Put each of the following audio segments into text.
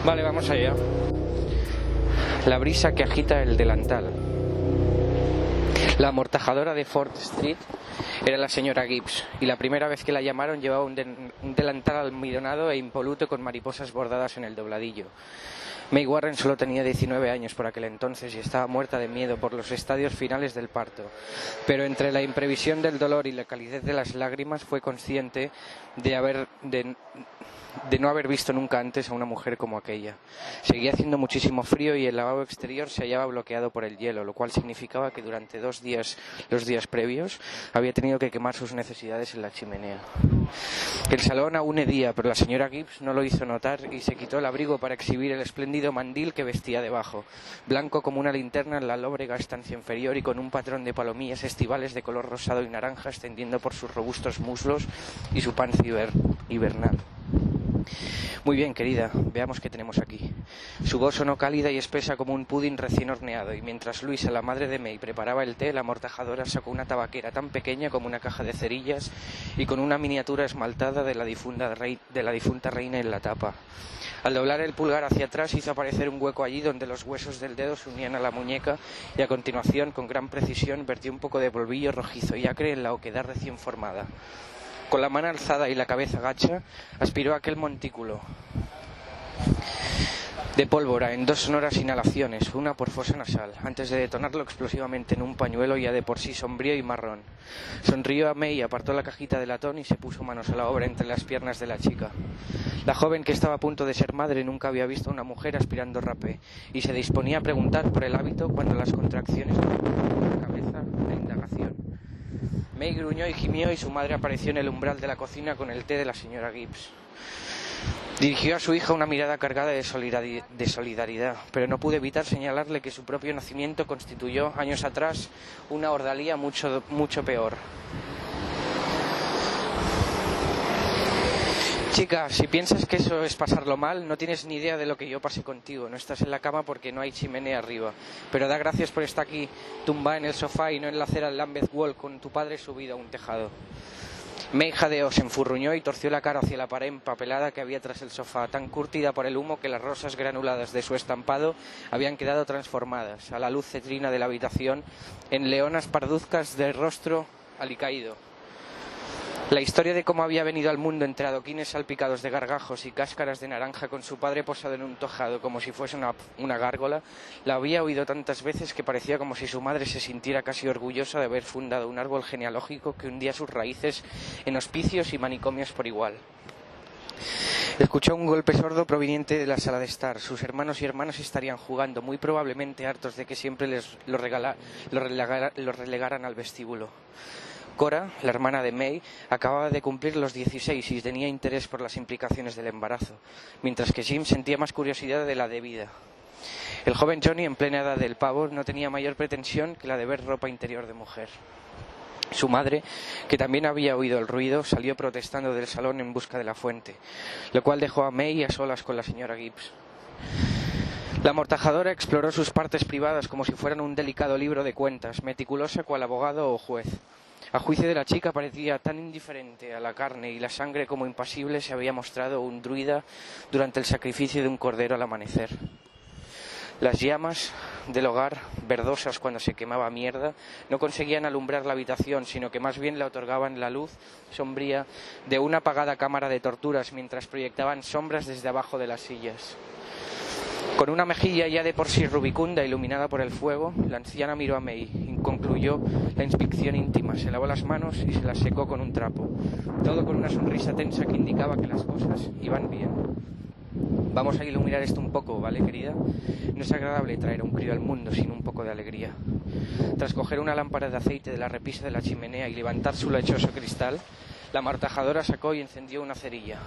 Vale, vamos allá. La brisa que agita el delantal. La amortajadora de Ford Street era la señora Gibbs, y la primera vez que la llamaron llevaba un delantal almidonado e impoluto con mariposas bordadas en el dobladillo. May Warren solo tenía 19 años por aquel entonces y estaba muerta de miedo por los estadios finales del parto, pero entre la imprevisión del dolor y la calidez de las lágrimas fue consciente de no haber visto nunca antes a una mujer como aquella. Seguía haciendo muchísimo frío y el lavabo exterior se hallaba bloqueado por el hielo, lo cual significaba que durante los días previos, había tenido que quemar sus necesidades en la chimenea. El salón aún hedía, pero la señora Gibbs no lo hizo notar y se quitó el abrigo para exhibir el espléndido mandil que vestía debajo, blanco como una linterna en la lóbrega estancia inferior y con un patrón de palomillas estivales de color rosado y naranja extendiendo por sus robustos muslos y su panza hibernal. Muy bien, querida, veamos qué tenemos aquí. Su voz sonó cálida y espesa como un pudding recién horneado, y mientras Luisa, la madre de May, preparaba el té, la amortajadora sacó una tabaquera tan pequeña como una caja de cerillas y con una miniatura esmaltada de la difunta reina en la tapa. Al doblar el pulgar hacia atrás hizo aparecer un hueco allí donde los huesos del dedo se unían a la muñeca y a continuación, con gran precisión, vertió un poco de polvillo rojizo y acre en la oquedad recién formada. Con la mano alzada y la cabeza gacha, aspiró aquel montículo de pólvora en 2 sonoras inhalaciones, una por fosa nasal, antes de detonarlo explosivamente en un pañuelo ya de por sí sombrío y marrón. Sonrió a May, apartó la cajita de latón y se puso manos a la obra entre las piernas de la chica. La joven, que estaba a punto de ser madre, nunca había visto a una mujer aspirando rapé, y se disponía a preguntar por el hábito cuando las contracciones de la cabeza de indagación. May gruñó y gimió y su madre apareció en el umbral de la cocina con el té de la señora Gibbs. Dirigió a su hija una mirada cargada de solidaridad, pero no pudo evitar señalarle que su propio nacimiento constituyó, años atrás, una ordalía mucho peor. Chica, si piensas que eso es pasarlo mal, no tienes ni idea de lo que yo pasé contigo. No estás en la cama porque no hay chimenea arriba. Pero da gracias por estar aquí, tumbada en el sofá y no en la acera del Lambeth Wall con tu padre subido a un tejado. May jadeó, se enfurruñó y torció la cara hacia la pared empapelada que había tras el sofá, tan curtida por el humo que las rosas granuladas de su estampado habían quedado transformadas, a la luz cetrina de la habitación, en leonas parduzcas de rostro alicaído. La historia de cómo había venido al mundo entre adoquines salpicados de gargajos y cáscaras de naranja con su padre posado en un tejado como si fuese una gárgola, la había oído tantas veces que parecía como si su madre se sintiera casi orgullosa de haber fundado un árbol genealógico que hundía sus raíces en hospicios y manicomios por igual. Escuchó un golpe sordo proveniente de la sala de estar. Sus hermanos y hermanas estarían jugando, muy probablemente hartos de que siempre lo relegaran al vestíbulo. Cora, la hermana de May, acababa de cumplir los 16 y tenía interés por las implicaciones del embarazo, mientras que Jim sentía más curiosidad de la debida. El joven Johnny, en plena edad del pavo, no tenía mayor pretensión que la de ver ropa interior de mujer. Su madre, que también había oído el ruido, salió protestando del salón en busca de la fuente, lo cual dejó a May a solas con la señora Gibbs. La amortajadora exploró sus partes privadas como si fueran un delicado libro de cuentas, meticulosa cual abogado o juez. A juicio de la chica, parecía tan indiferente a la carne y la sangre como impasible se había mostrado un druida durante el sacrificio de un cordero al amanecer. Las llamas del hogar, verdosas cuando se quemaba mierda, no conseguían alumbrar la habitación, sino que más bien le otorgaban la luz sombría de una apagada cámara de torturas mientras proyectaban sombras desde abajo de las sillas. Con una mejilla ya de por sí rubicunda iluminada por el fuego, la anciana miró a May y concluyó la inspección íntima, se lavó las manos y se las secó con un trapo, todo con una sonrisa tensa que indicaba que las cosas iban bien. Vamos a iluminar esto un poco, ¿vale, querida? No es agradable traer a un crío al mundo sin un poco de alegría. Tras coger una lámpara de aceite de la repisa de la chimenea y levantar su lechoso cristal, la amortajadora sacó y encendió una cerilla.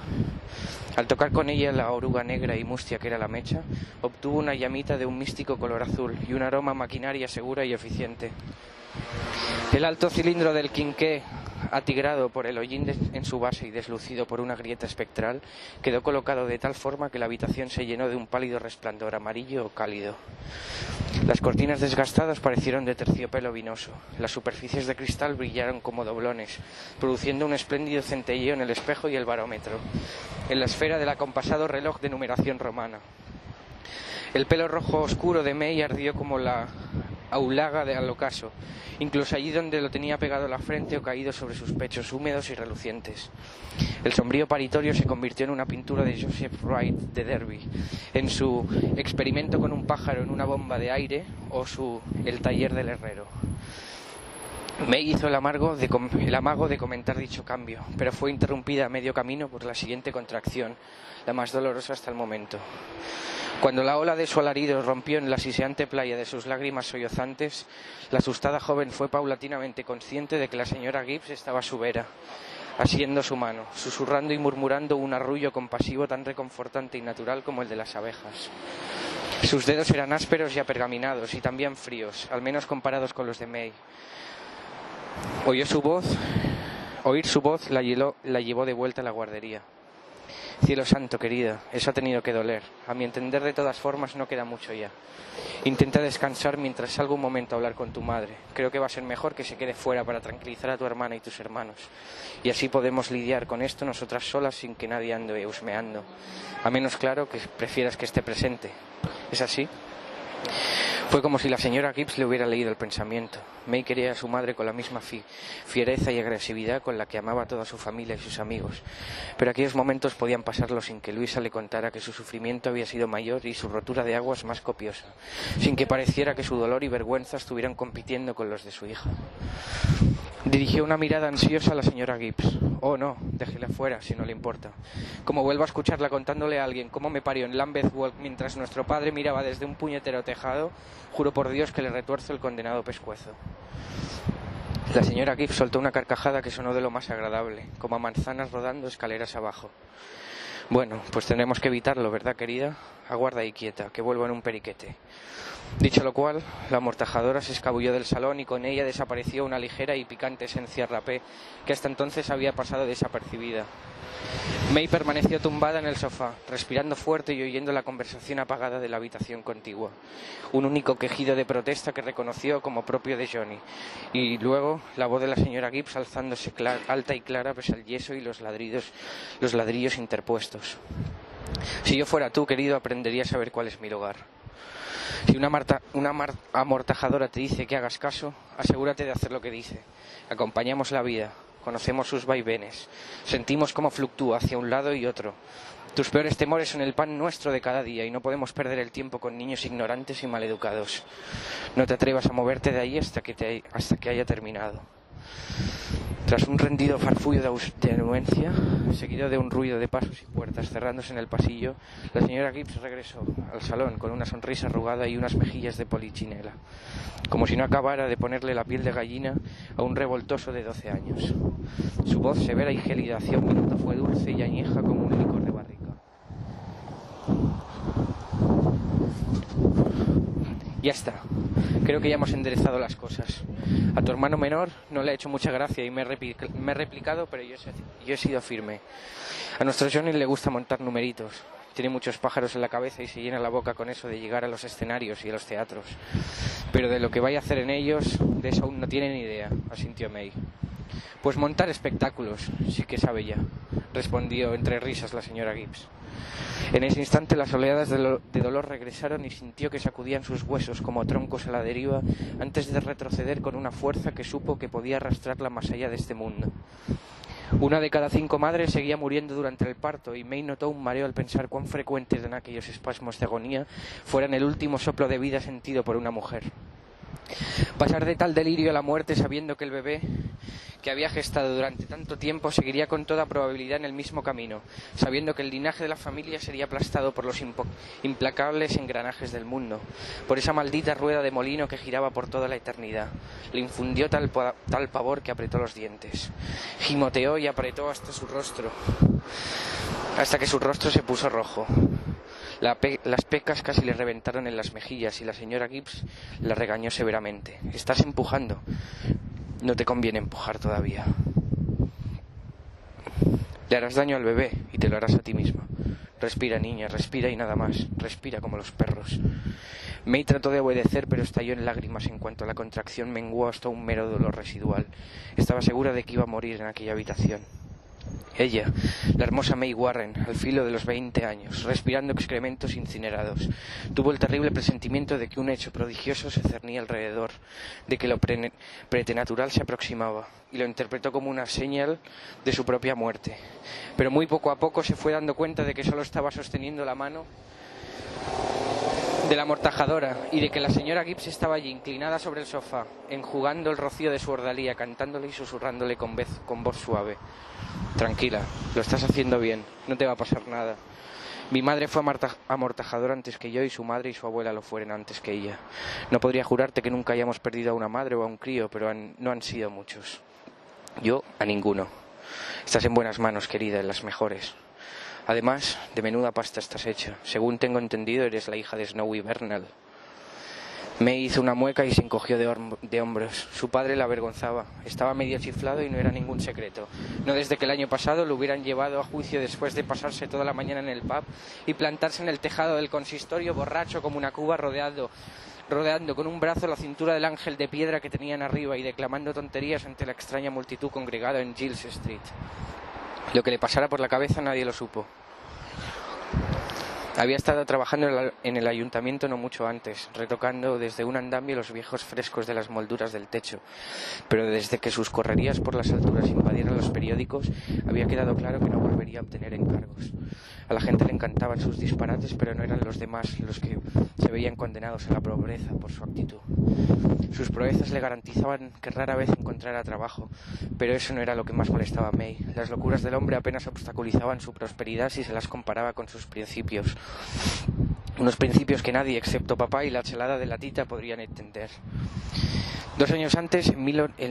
Al tocar con ella la oruga negra y mustia que era la mecha, obtuvo una llamita de un místico color azul y un aroma a maquinaria segura y eficiente. El alto cilindro del quinqué, atigrado por el hollín en su base y deslucido por una grieta espectral, quedó colocado de tal forma que la habitación se llenó de un pálido resplandor amarillo o cálido. Las cortinas desgastadas parecieron de terciopelo vinoso. Las superficies de cristal brillaron como doblones, produciendo un espléndido centelleo en el espejo y el barómetro, en la esfera del acompasado reloj de numeración romana. El pelo rojo oscuro de May ardió como la aulaga al ocaso, incluso allí donde lo tenía pegado a la frente o caído sobre sus pechos húmedos y relucientes. El sombrío paritorio se convirtió en una pintura de Joseph Wright de Derby, en su experimento con un pájaro en una bomba de aire o el taller del herrero. May hizo el amago de comentar dicho cambio, pero fue interrumpida a medio camino por la siguiente contracción, la más dolorosa hasta el momento. Cuando la ola de su alarido rompió en la siseante playa de sus lágrimas sollozantes, la asustada joven fue paulatinamente consciente de que la señora Gibbs estaba a su vera, asiendo su mano, susurrando y murmurando un arrullo compasivo tan reconfortante y natural como el de las abejas. Sus dedos eran ásperos y apergaminados y también fríos, al menos comparados con los de May. Oír su voz la llevó de vuelta a la guardería. Cielo santo, querida, eso ha tenido que doler. A mi entender, de todas formas, no queda mucho ya. Intenta descansar mientras salgo un momento a hablar con tu madre. Creo que va a ser mejor que se quede fuera para tranquilizar a tu hermana y tus hermanos. Y así podemos lidiar con esto nosotras solas sin que nadie ande husmeando. A menos, claro, que prefieras que esté presente. ¿Es así? Fue como si la señora Gibbs le hubiera leído el pensamiento. May quería a su madre con la misma fiereza y agresividad con la que amaba a toda su familia y sus amigos. Pero aquellos momentos podían pasarlo sin que Luisa le contara que su sufrimiento había sido mayor y su rotura de aguas más copiosa, sin que pareciera que su dolor y vergüenza estuvieran compitiendo con los de su hija. Dirigió una mirada ansiosa a la señora Gibbs. Oh, no, déjela fuera, si no le importa. Como vuelvo a escucharla contándole a alguien cómo me parió en Lambeth Walk mientras nuestro padre miraba desde un puñetero tejado, juro por Dios que le retuerzo el condenado pescuezo. La señora Gibbs soltó una carcajada que sonó de lo más agradable, como a manzanas rodando escaleras abajo. Bueno, pues tendremos que evitarlo, ¿verdad, querida? Aguarda ahí quieta, que vuelvo en un periquete. Dicho lo cual, la amortajadora se escabulló del salón y con ella desapareció una ligera y picante esencia rapé que hasta entonces había pasado desapercibida. May permaneció tumbada en el sofá, respirando fuerte y oyendo la conversación apagada de la habitación contigua. Un único quejido de protesta que reconoció como propio de Johnny, y luego la voz de la señora Gibbs alzándose alta y clara pese al yeso y los ladrillos interpuestos. Si yo fuera tú, querido, aprendería a saber cuál es mi lugar. Si una amortajadora te dice que hagas caso, asegúrate de hacer lo que dice. Acompañamos la vida, conocemos sus vaivenes, sentimos cómo fluctúa hacia un lado y otro. Tus peores temores son el pan nuestro de cada día y no podemos perder el tiempo con niños ignorantes y maleducados. No te atrevas a moverte de ahí hasta que haya terminado. Tras un rendido farfullo de anuencia, seguido de un ruido de pasos y puertas cerrándose en el pasillo, la señora Gibbs regresó al salón con una sonrisa arrugada y unas mejillas de polichinela, como si no acabara de ponerle la piel de gallina a un revoltoso de 12 años. Su voz severa y gélida hacia un minuto fue dulce y añeja como un licor de barrica. Ya está. Creo que ya hemos enderezado las cosas. A tu hermano menor no le ha hecho mucha gracia y me he replicado, pero yo he sido firme. A nuestro Johnny le gusta montar numeritos. Tiene muchos pájaros en la cabeza y se llena la boca con eso de llegar a los escenarios y a los teatros. Pero de lo que vaya a hacer en ellos, de eso aún no tiene ni idea, asintió May. Pues montar espectáculos, sí que sabe ya, respondió entre risas la señora Gibbs. En ese instante las oleadas de dolor regresaron y sintió que sacudían sus huesos como troncos a la deriva antes de retroceder con una fuerza que supo que podía arrastrarla más allá de este mundo. Una de cada 5 madres seguía muriendo durante el parto y May notó un mareo al pensar cuán frecuentes eran aquellos espasmos de agonía fueran el último soplo de vida sentido por una mujer. Pasar de tal delirio a la muerte sabiendo que el bebé que había gestado durante tanto tiempo seguiría con toda probabilidad en el mismo camino, sabiendo que el linaje de la familia sería aplastado por los implacables engranajes del mundo, por esa maldita rueda de molino que giraba por toda la eternidad. Le infundió tal pavor que apretó los dientes. Gimoteó y apretó hasta que su rostro se puso rojo. Las pecas casi le reventaron en las mejillas y la señora Gibbs la regañó severamente. «Estás empujando. No te conviene empujar todavía. Le harás daño al bebé y te lo harás a ti misma. Respira, niña, respira y nada más. Respira como los perros». May trató de obedecer, pero estalló en lágrimas en cuanto la contracción menguó hasta un mero dolor residual. Estaba segura de que iba a morir en aquella habitación. Ella, la hermosa May Warren, al filo de los 20 años, respirando excrementos incinerados, tuvo el terrible presentimiento de que un hecho prodigioso se cernía alrededor, de que lo pretenatural se aproximaba, y lo interpretó como una señal de su propia muerte. Pero muy poco a poco se fue dando cuenta de que solo estaba sosteniendo la mano de la amortajadora y de que la señora Gibbs estaba allí inclinada sobre el sofá, enjugando el rocío de su ordalía, cantándole y susurrándole con voz suave: tranquila, lo estás haciendo bien, no te va a pasar nada. Mi madre fue amortajadora antes que yo, y su madre y su abuela lo fueron antes que ella. No podría jurarte que nunca hayamos perdido a una madre o a un crío, pero no han sido muchos. Yo a ninguno. Estás en buenas manos, querida, en las mejores. Además, de menuda pasta estás hecha. Según tengo entendido, eres la hija de Snowy Bernal. May hizo una mueca y se encogió de hombros. Su padre la avergonzaba. Estaba medio chiflado y no era ningún secreto. No desde que el año pasado lo hubieran llevado a juicio después de pasarse toda la mañana en el pub y plantarse en el tejado del consistorio borracho como una cuba, rodeando con un brazo la cintura del ángel de piedra que tenían arriba y declamando tonterías ante la extraña multitud congregada en Giles Street. Lo que le pasara por la cabeza nadie lo supo. Había estado trabajando en el ayuntamiento no mucho antes, retocando desde un andamio los viejos frescos de las molduras del techo, pero desde que sus correrías por las alturas invadieron los periódicos, había quedado claro que no volvería a obtener encargos. A la gente le encantaban sus disparates, pero no eran los demás los que se veían condenados a la pobreza por su actitud. Sus proezas le garantizaban que rara vez encontrara trabajo, pero eso no era lo que más molestaba a May. Las locuras del hombre apenas obstaculizaban su prosperidad si se las comparaba con sus principios. Unos principios que nadie, excepto papá y la chelada de la tita, podrían entender. 2 años antes, en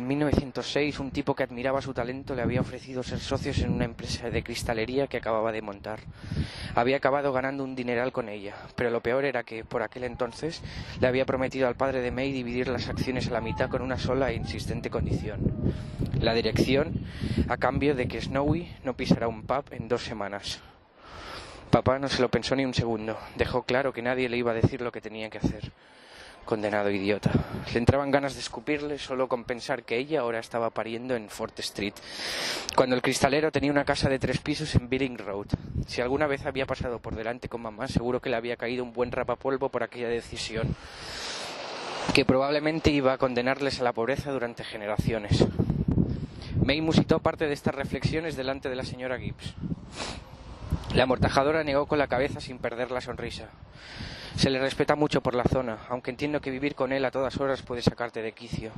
1906, un tipo que admiraba su talento le había ofrecido ser socios en una empresa de cristalería que acababa de montar. Había acabado ganando un dineral con ella, pero lo peor era que, por aquel entonces, le había prometido al padre de May dividir las acciones a la mitad con una sola e insistente condición: la dirección, a cambio de que Snowy no pisara un pub en 2 semanas. Papá no se lo pensó ni un segundo. Dejó claro que nadie le iba a decir lo que tenía que hacer. Condenado idiota. Le entraban ganas de escupirle solo con pensar que ella ahora estaba pariendo en Fort Street, cuando el cristalero tenía una casa de 3 pisos en Billing Road. Si alguna vez había pasado por delante con mamá, seguro que le había caído un buen rapapolvo por aquella decisión, que probablemente iba a condenarles a la pobreza durante generaciones. May musitó parte de estas reflexiones delante de la señora Gibbs. La amortajadora negó con la cabeza sin perder la sonrisa. Se le respeta mucho por la zona, aunque entiendo que vivir con él a todas horas puede sacarte de quicio.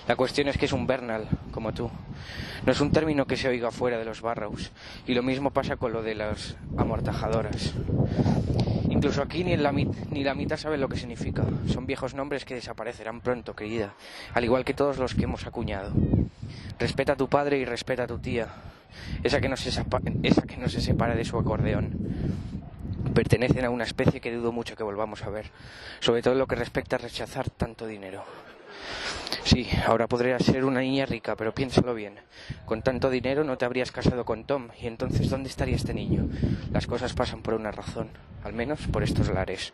La cuestión es que es un Bernal, como tú. No es un término que se oiga fuera de los Barrows, y lo mismo pasa con lo de las amortajadoras. Incluso aquí ni la mitad sabe lo que significa. Son viejos nombres que desaparecerán pronto, querida, al igual que todos los que hemos acuñado. Respeta a tu padre y respeta a tu tía, esa que no se separa de su acordeón. Pertenecen a una especie que dudo mucho que volvamos a ver, sobre todo en lo que respecta a rechazar tanto dinero. Sí, ahora podrías ser una niña rica, pero piénsalo bien. Con tanto dinero no te habrías casado con Tom, y entonces ¿dónde estaría este niño? Las cosas pasan por una razón, al menos por estos lares.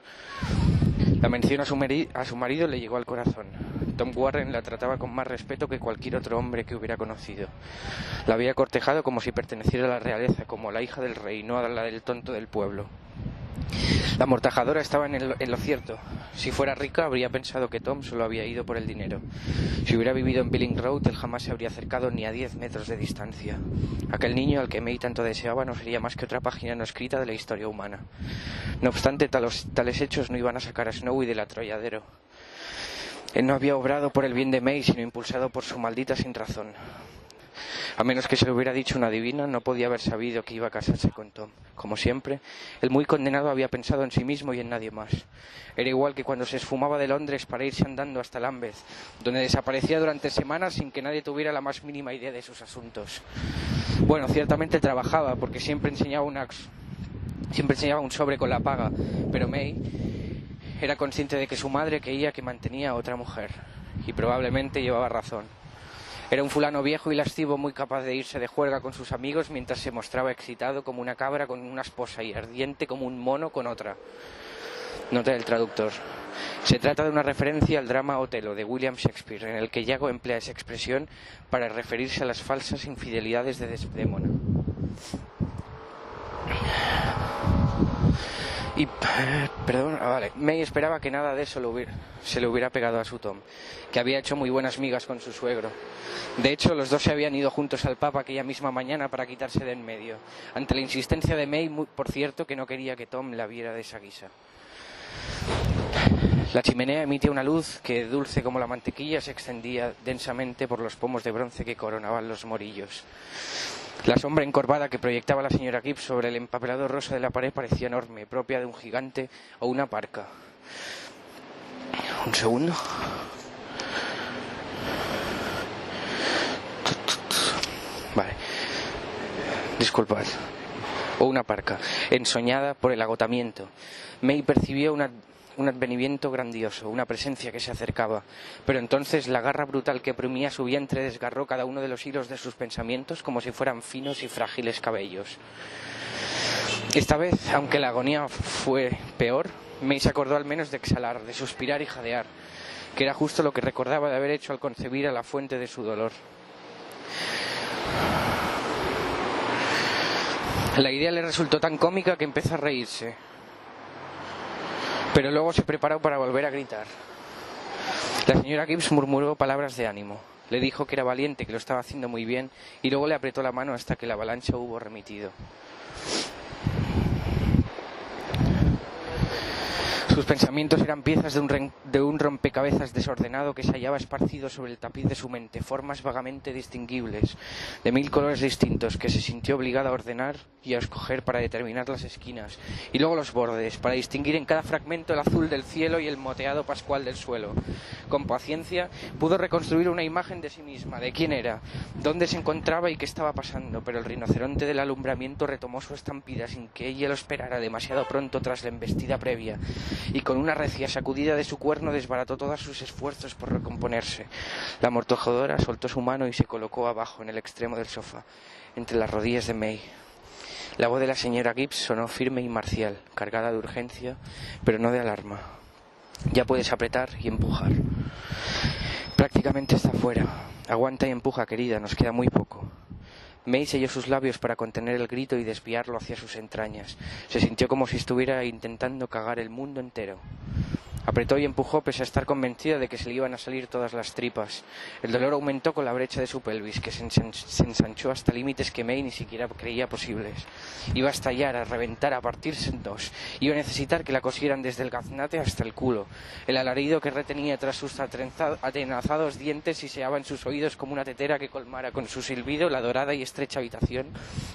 La mención a su marido le llegó al corazón. Tom Warren la trataba con más respeto que cualquier otro hombre que hubiera conocido. La había cortejado como si perteneciera a la realeza, como la hija del rey, no a la del tonto del pueblo. La amortajadora estaba en lo cierto. Si fuera rica, habría pensado que Tom solo había ido por el dinero. Si hubiera vivido en Billing Road, él jamás se habría acercado ni a 10 metros de distancia. Aquel niño al que May tanto deseaba no sería más que otra página no escrita de la historia humana. No obstante, tales hechos no iban a sacar a Snowy del atolladero. Él no había obrado por el bien de May, sino impulsado por su maldita sinrazón. A menos que se lo hubiera dicho una divina, no podía haber sabido que iba a casarse con Tom. Como siempre, el muy condenado había pensado en sí mismo y en nadie más. Era igual que cuando se esfumaba de Londres para irse andando hasta Lambeth, donde desaparecía durante semanas sin que nadie tuviera la más mínima idea de sus asuntos. Bueno, ciertamente trabajaba, porque siempre enseñaba un sobre con la paga, pero May era consciente de que su madre creía que mantenía a otra mujer, y probablemente llevaba razón. Era un fulano viejo y lascivo, muy capaz de irse de juerga con sus amigos mientras se mostraba excitado como una cabra con una esposa y ardiente como un mono con otra. Nota del traductor. Se trata de una referencia al drama Otelo de William Shakespeare, en el que Iago emplea esa expresión para referirse a las falsas infidelidades de Desdémona. May esperaba que nada de eso se le hubiera pegado a su Tom, que había hecho muy buenas migas con su suegro. De hecho, los dos se habían ido juntos al pub aquella misma mañana para quitarse de en medio, ante la insistencia de May, por cierto, que no quería que Tom la viera de esa guisa. La chimenea emitía una luz que, dulce como la mantequilla, se extendía densamente por los pomos de bronce que coronaban los morillos. La sombra encorvada que proyectaba la señora Gibbs sobre el empapelado rosa de la pared parecía enorme, propia de un gigante o una parca. Un segundo. Vale. Disculpad. O una parca, ensoñada por el agotamiento. May percibió un advenimiento grandioso, una presencia que se acercaba, pero entonces la garra brutal que oprimía su vientre desgarró cada uno de los hilos de sus pensamientos como si fueran finos y frágiles cabellos. Esta vez, aunque la agonía fue peor, May se acordó al menos de exhalar, de suspirar y jadear, que era justo lo que recordaba de haber hecho al concebir a la fuente de su dolor. La idea le resultó tan cómica que empezó a reírse, pero luego se preparó para volver a gritar. La señora Gibbs murmuró palabras de ánimo. Le dijo que era valiente, que lo estaba haciendo muy bien, y luego le apretó la mano hasta que la avalancha hubo remitido. Sus pensamientos eran piezas de un rompecabezas desordenado que se hallaba esparcido sobre el tapiz de su mente, formas vagamente distinguibles, de 1000 colores distintos, que se sintió obligada a ordenar y a escoger para determinar las esquinas, y luego los bordes, para distinguir en cada fragmento el azul del cielo y el moteado pascual del suelo. Con paciencia pudo reconstruir una imagen de sí misma, de quién era, dónde se encontraba y qué estaba pasando, pero el rinoceronte del alumbramiento retomó su estampida sin que ella lo esperara demasiado pronto tras la embestida previa, y con una recia sacudida de su cuerno desbarató todos sus esfuerzos por recomponerse. La amortajadora soltó su mano y se colocó abajo en el extremo del sofá, entre las rodillas de May. La voz de la señora Gibbs sonó firme y marcial, cargada de urgencia, pero no de alarma. Ya puedes apretar y empujar. Prácticamente está fuera. Aguanta y empuja, querida, nos queda muy poco. May selló sus labios para contener el grito y desviarlo hacia sus entrañas. Se sintió como si estuviera intentando cagar el mundo entero. Apretó y empujó pese a estar convencida de que se le iban a salir todas las tripas. El dolor aumentó con la brecha de su pelvis, que se ensanchó hasta límites que May ni siquiera creía posibles. Iba a estallar, a reventar, a partirse en dos. Iba a necesitar que la cosieran desde el gaznate hasta el culo. El alarido que retenía tras sus atenazados dientes siseaba en sus oídos como una tetera que colmara con su silbido la dorada y estrecha habitación,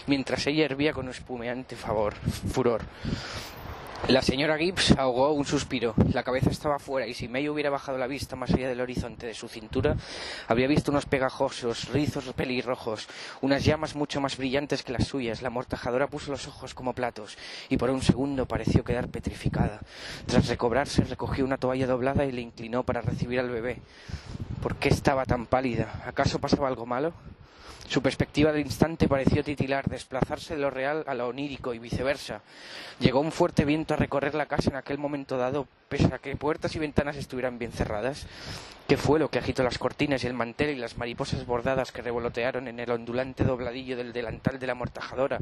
mientras ella hervía con espumeante furor. La señora Gibbs ahogó un suspiro. La cabeza estaba fuera y si May hubiera bajado la vista más allá del horizonte de su cintura, habría visto unos pegajosos rizos pelirrojos, unas llamas mucho más brillantes que las suyas. La amortajadora puso los ojos como platos y por un segundo pareció quedar petrificada. Tras recobrarse, recogió una toalla doblada y le inclinó para recibir al bebé. ¿Por qué estaba tan pálida? ¿Acaso pasaba algo malo? Su perspectiva del instante pareció titilar, desplazarse de lo real a lo onírico y viceversa. Llegó un fuerte viento a recorrer la casa en aquel momento dado, pese a que puertas y ventanas estuvieran bien cerradas. ¿Qué fue lo que agitó las cortinas y el mantel y las mariposas bordadas que revolotearon en el ondulante dobladillo del delantal de la amortajadora?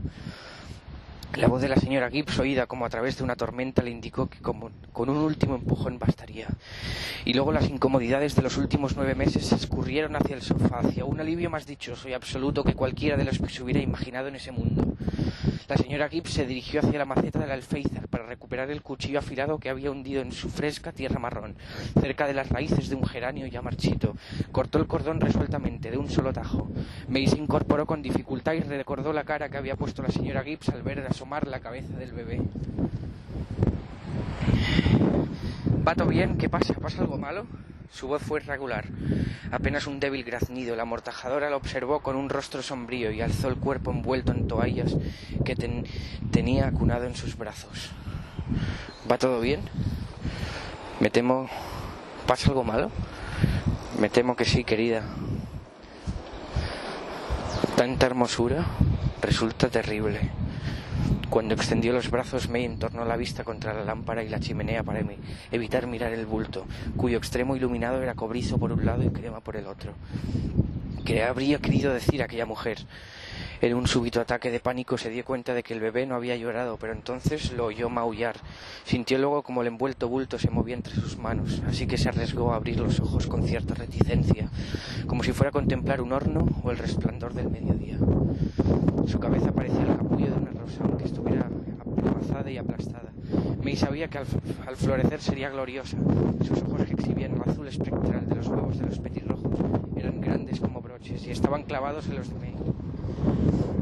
La voz de la señora Gibbs, oída como a través de una tormenta, le indicó que con un último empujón bastaría. Y luego las incomodidades de los últimos 9 meses se escurrieron hacia el sofá, hacia un alivio más dichoso y absoluto que cualquiera de los que se hubiera imaginado en ese mundo. La señora Gibbs se dirigió hacia la maceta del alféizar para recuperar el cuchillo afilado que había hundido en su fresca tierra marrón, cerca de las raíces de un geranio ya marchito. Cortó el cordón resueltamente, de un solo tajo. May se incorporó con dificultad y recordó la cara que había puesto la señora Gibbs al ver asomar la cabeza del bebé. ¿Va todo bien? ¿Qué pasa? ¿Pasa algo malo? Su voz fue irregular, apenas un débil graznido. La amortajadora lo observó con un rostro sombrío y alzó el cuerpo envuelto en toallas que tenía acunado en sus brazos. ¿Va todo bien? Me temo... ¿Pasa algo malo? Me temo que sí, querida. Tanta hermosura resulta terrible. Cuando extendió los brazos, May entornó la vista contra la lámpara y la chimenea para evitar mirar el bulto, cuyo extremo iluminado era cobrizo por un lado y crema por el otro. ¿Qué habría querido decir aquella mujer? En un súbito ataque de pánico se dio cuenta de que el bebé no había llorado, pero entonces lo oyó maullar. Sintió luego como el envuelto bulto se movía entre sus manos, así que se arriesgó a abrir los ojos con cierta reticencia, como si fuera a contemplar un horno o el resplandor del mediodía. Su cabeza parecía el capullo de una rosa, aunque estuviera apelmazada y aplastada. May sabía que al florecer sería gloriosa. Sus ojos, que exhibían el azul espectral de los huevos de los petirrojos, eran grandes como broches y estaban clavados en los de May.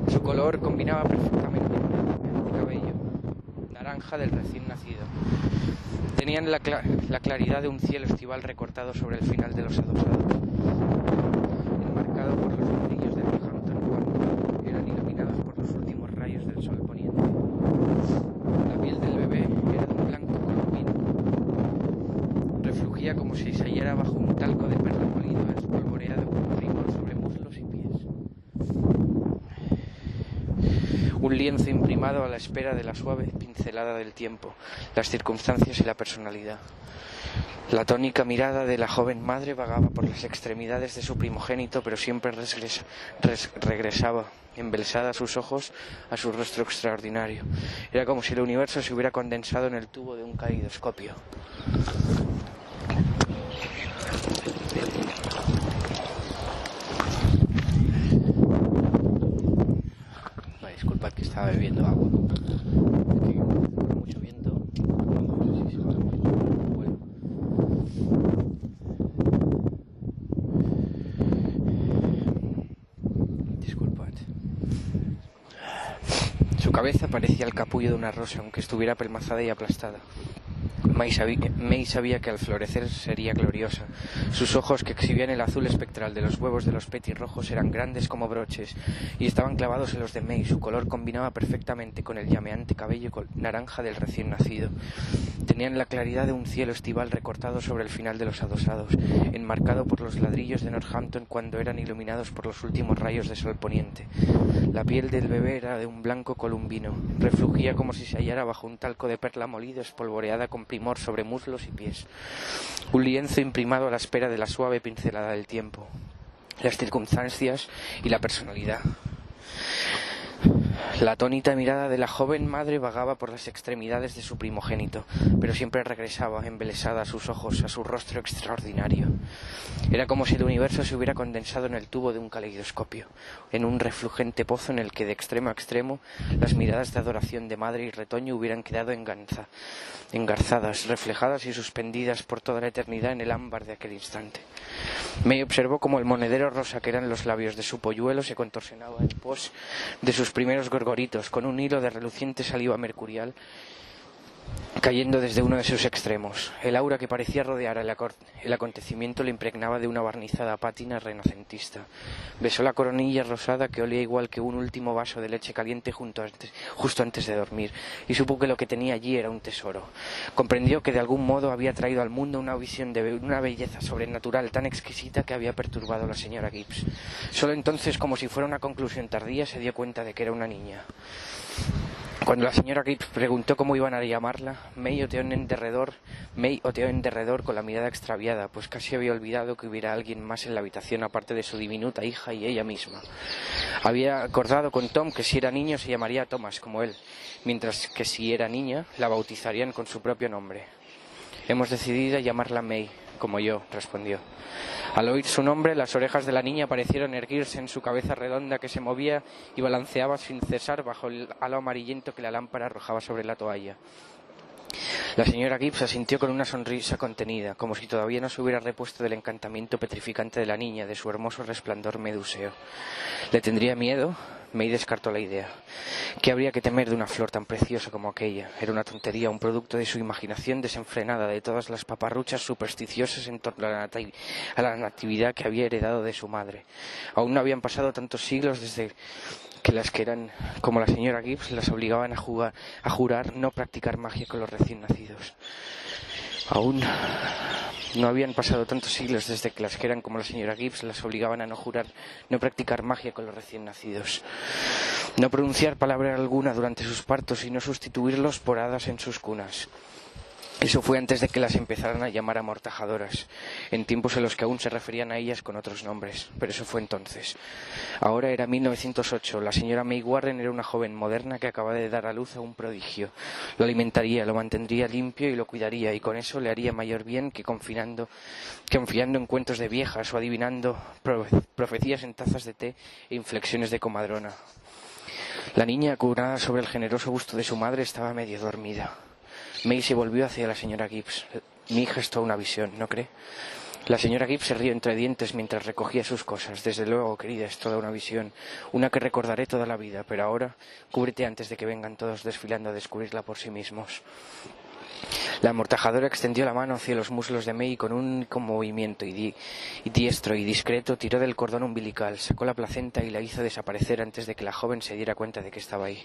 Su color combinaba perfectamente con el cabello naranja del recién nacido. Tenían la claridad de un cielo estival recortado sobre el final de los adosados, enmarcado por los ladrillos de Northampton cuando eran iluminados por los últimos rayos del sol poniente. La piel del bebé era de un blanco colombino. Reflugía como si se hallara bajo un talco de perla molido, espolvoreado con primor sobre muslos y pies. Un lienzo imprimado a la espera de la suave pincelada del tiempo, las circunstancias y la personalidad. La tónica mirada de la joven madre vagaba por las extremidades de su primogénito, pero siempre regresaba, embelesada a sus ojos, a su rostro extraordinario. Era como si el universo se hubiera condensado en el tubo de un caleidoscopio. Disculpad que estaba bebiendo agua. Con mucho viento. No sé si se va a vuelo. Disculpad. Su cabeza parecía el capullo de una rosa, aunque estuviera apelmazada y aplastada. May sabía que al florecer sería gloriosa. Sus ojos, que exhibían el azul espectral de los huevos de los petirrojos, eran grandes como broches y estaban clavados en los de May. Su color combinaba perfectamente con el llameante cabello naranja del recién nacido. Tenían la claridad de un cielo estival recortado sobre el final de los adosados, enmarcado por los ladrillos de Northampton cuando eran iluminados por los últimos rayos de sol poniente. La piel del bebé era de un blanco columbino. Reflugía como si se hallara bajo un talco de perla molido, espolvoreada con primor sobre muslos y pies. Un lienzo imprimado a la espera de la suave pincelada del tiempo, las circunstancias y la personalidad. La atónita mirada de la joven madre vagaba por las extremidades de su primogénito, pero siempre regresaba, embelesada a sus ojos, a su rostro extraordinario. Era como si el universo se hubiera condensado en el tubo de un caleidoscopio, en un refulgente pozo en el que de extremo a extremo las miradas de adoración de madre y retoño hubieran quedado engarzadas, reflejadas y suspendidas por toda la eternidad en el ámbar de aquel instante. May observó como el monedero rosa que eran los labios de su polluelo se contorsionaba en pos de sus primeros gorgoritos, con un hilo de reluciente saliva mercurial cayendo desde uno de sus extremos. El aura que parecía rodear el acontecimiento le impregnaba de una barnizada pátina renacentista. Besó la coronilla rosada que olía igual que un último vaso de leche caliente justo antes de dormir, y supo que lo que tenía allí era un tesoro. Comprendió que de algún modo había traído al mundo una visión de una belleza sobrenatural tan exquisita que había perturbado a la señora Gibbs. Solo entonces, como si fuera una conclusión tardía, se dio cuenta de que era una niña. Cuando la señora Gibbs preguntó cómo iban a llamarla, May oteó en derredor con la mirada extraviada, pues casi había olvidado que hubiera alguien más en la habitación aparte de su diminuta hija y ella misma. Había acordado con Tom que si era niño se llamaría Thomas, como él, mientras que si era niña la bautizarían con su propio nombre. Hemos decidido llamarla May, como yo, respondió. Al oír su nombre, las orejas de la niña parecieron erguirse en su cabeza redonda que se movía y balanceaba sin cesar bajo el halo amarillento que la lámpara arrojaba sobre la toalla. La señora Gibbs asintió con una sonrisa contenida, como si todavía no se hubiera repuesto del encantamiento petrificante de la niña, de su hermoso resplandor meduseo. ¿Le tendría miedo? May descartó la idea. ¿Qué habría que temer de una flor tan preciosa como aquella? Era una tontería, un producto de su imaginación desenfrenada, de todas las paparruchas supersticiosas en torno a la natividad que había heredado de su madre. Aún no habían pasado tantos siglos desde que las que eran como la señora Gibbs las obligaban a jurar no practicar magia con los recién nacidos. Aún no habían pasado tantos siglos desde que las que eran como la señora Gibbs las obligaban a no practicar magia con los recién nacidos, no pronunciar palabra alguna durante sus partos y no sustituirlos por hadas en sus cunas. Eso fue antes de que las empezaran a llamar amortajadoras, en tiempos en los que aún se referían a ellas con otros nombres, pero eso fue entonces. Ahora era 1908, la señora May Warren era una joven moderna que acababa de dar a luz a un prodigio. Lo alimentaría, lo mantendría limpio y lo cuidaría, y con eso le haría mayor bien que confiando en cuentos de viejas o adivinando profecías en tazas de té e inflexiones de comadrona. La niña, acurada sobre el generoso busto de su madre, estaba medio dormida. May se volvió hacia la señora Gibbs. Mi hija es toda una visión, ¿no cree? La señora Gibbs se rió entre dientes mientras recogía sus cosas. Desde luego, querida, es toda una visión, una que recordaré toda la vida, pero ahora cúbrete antes de que vengan todos desfilando a descubrirla por sí mismos. La amortajadora extendió la mano hacia los muslos de May y con un único movimiento diestro y discreto tiró del cordón umbilical, sacó la placenta y la hizo desaparecer antes de que la joven se diera cuenta de que estaba ahí.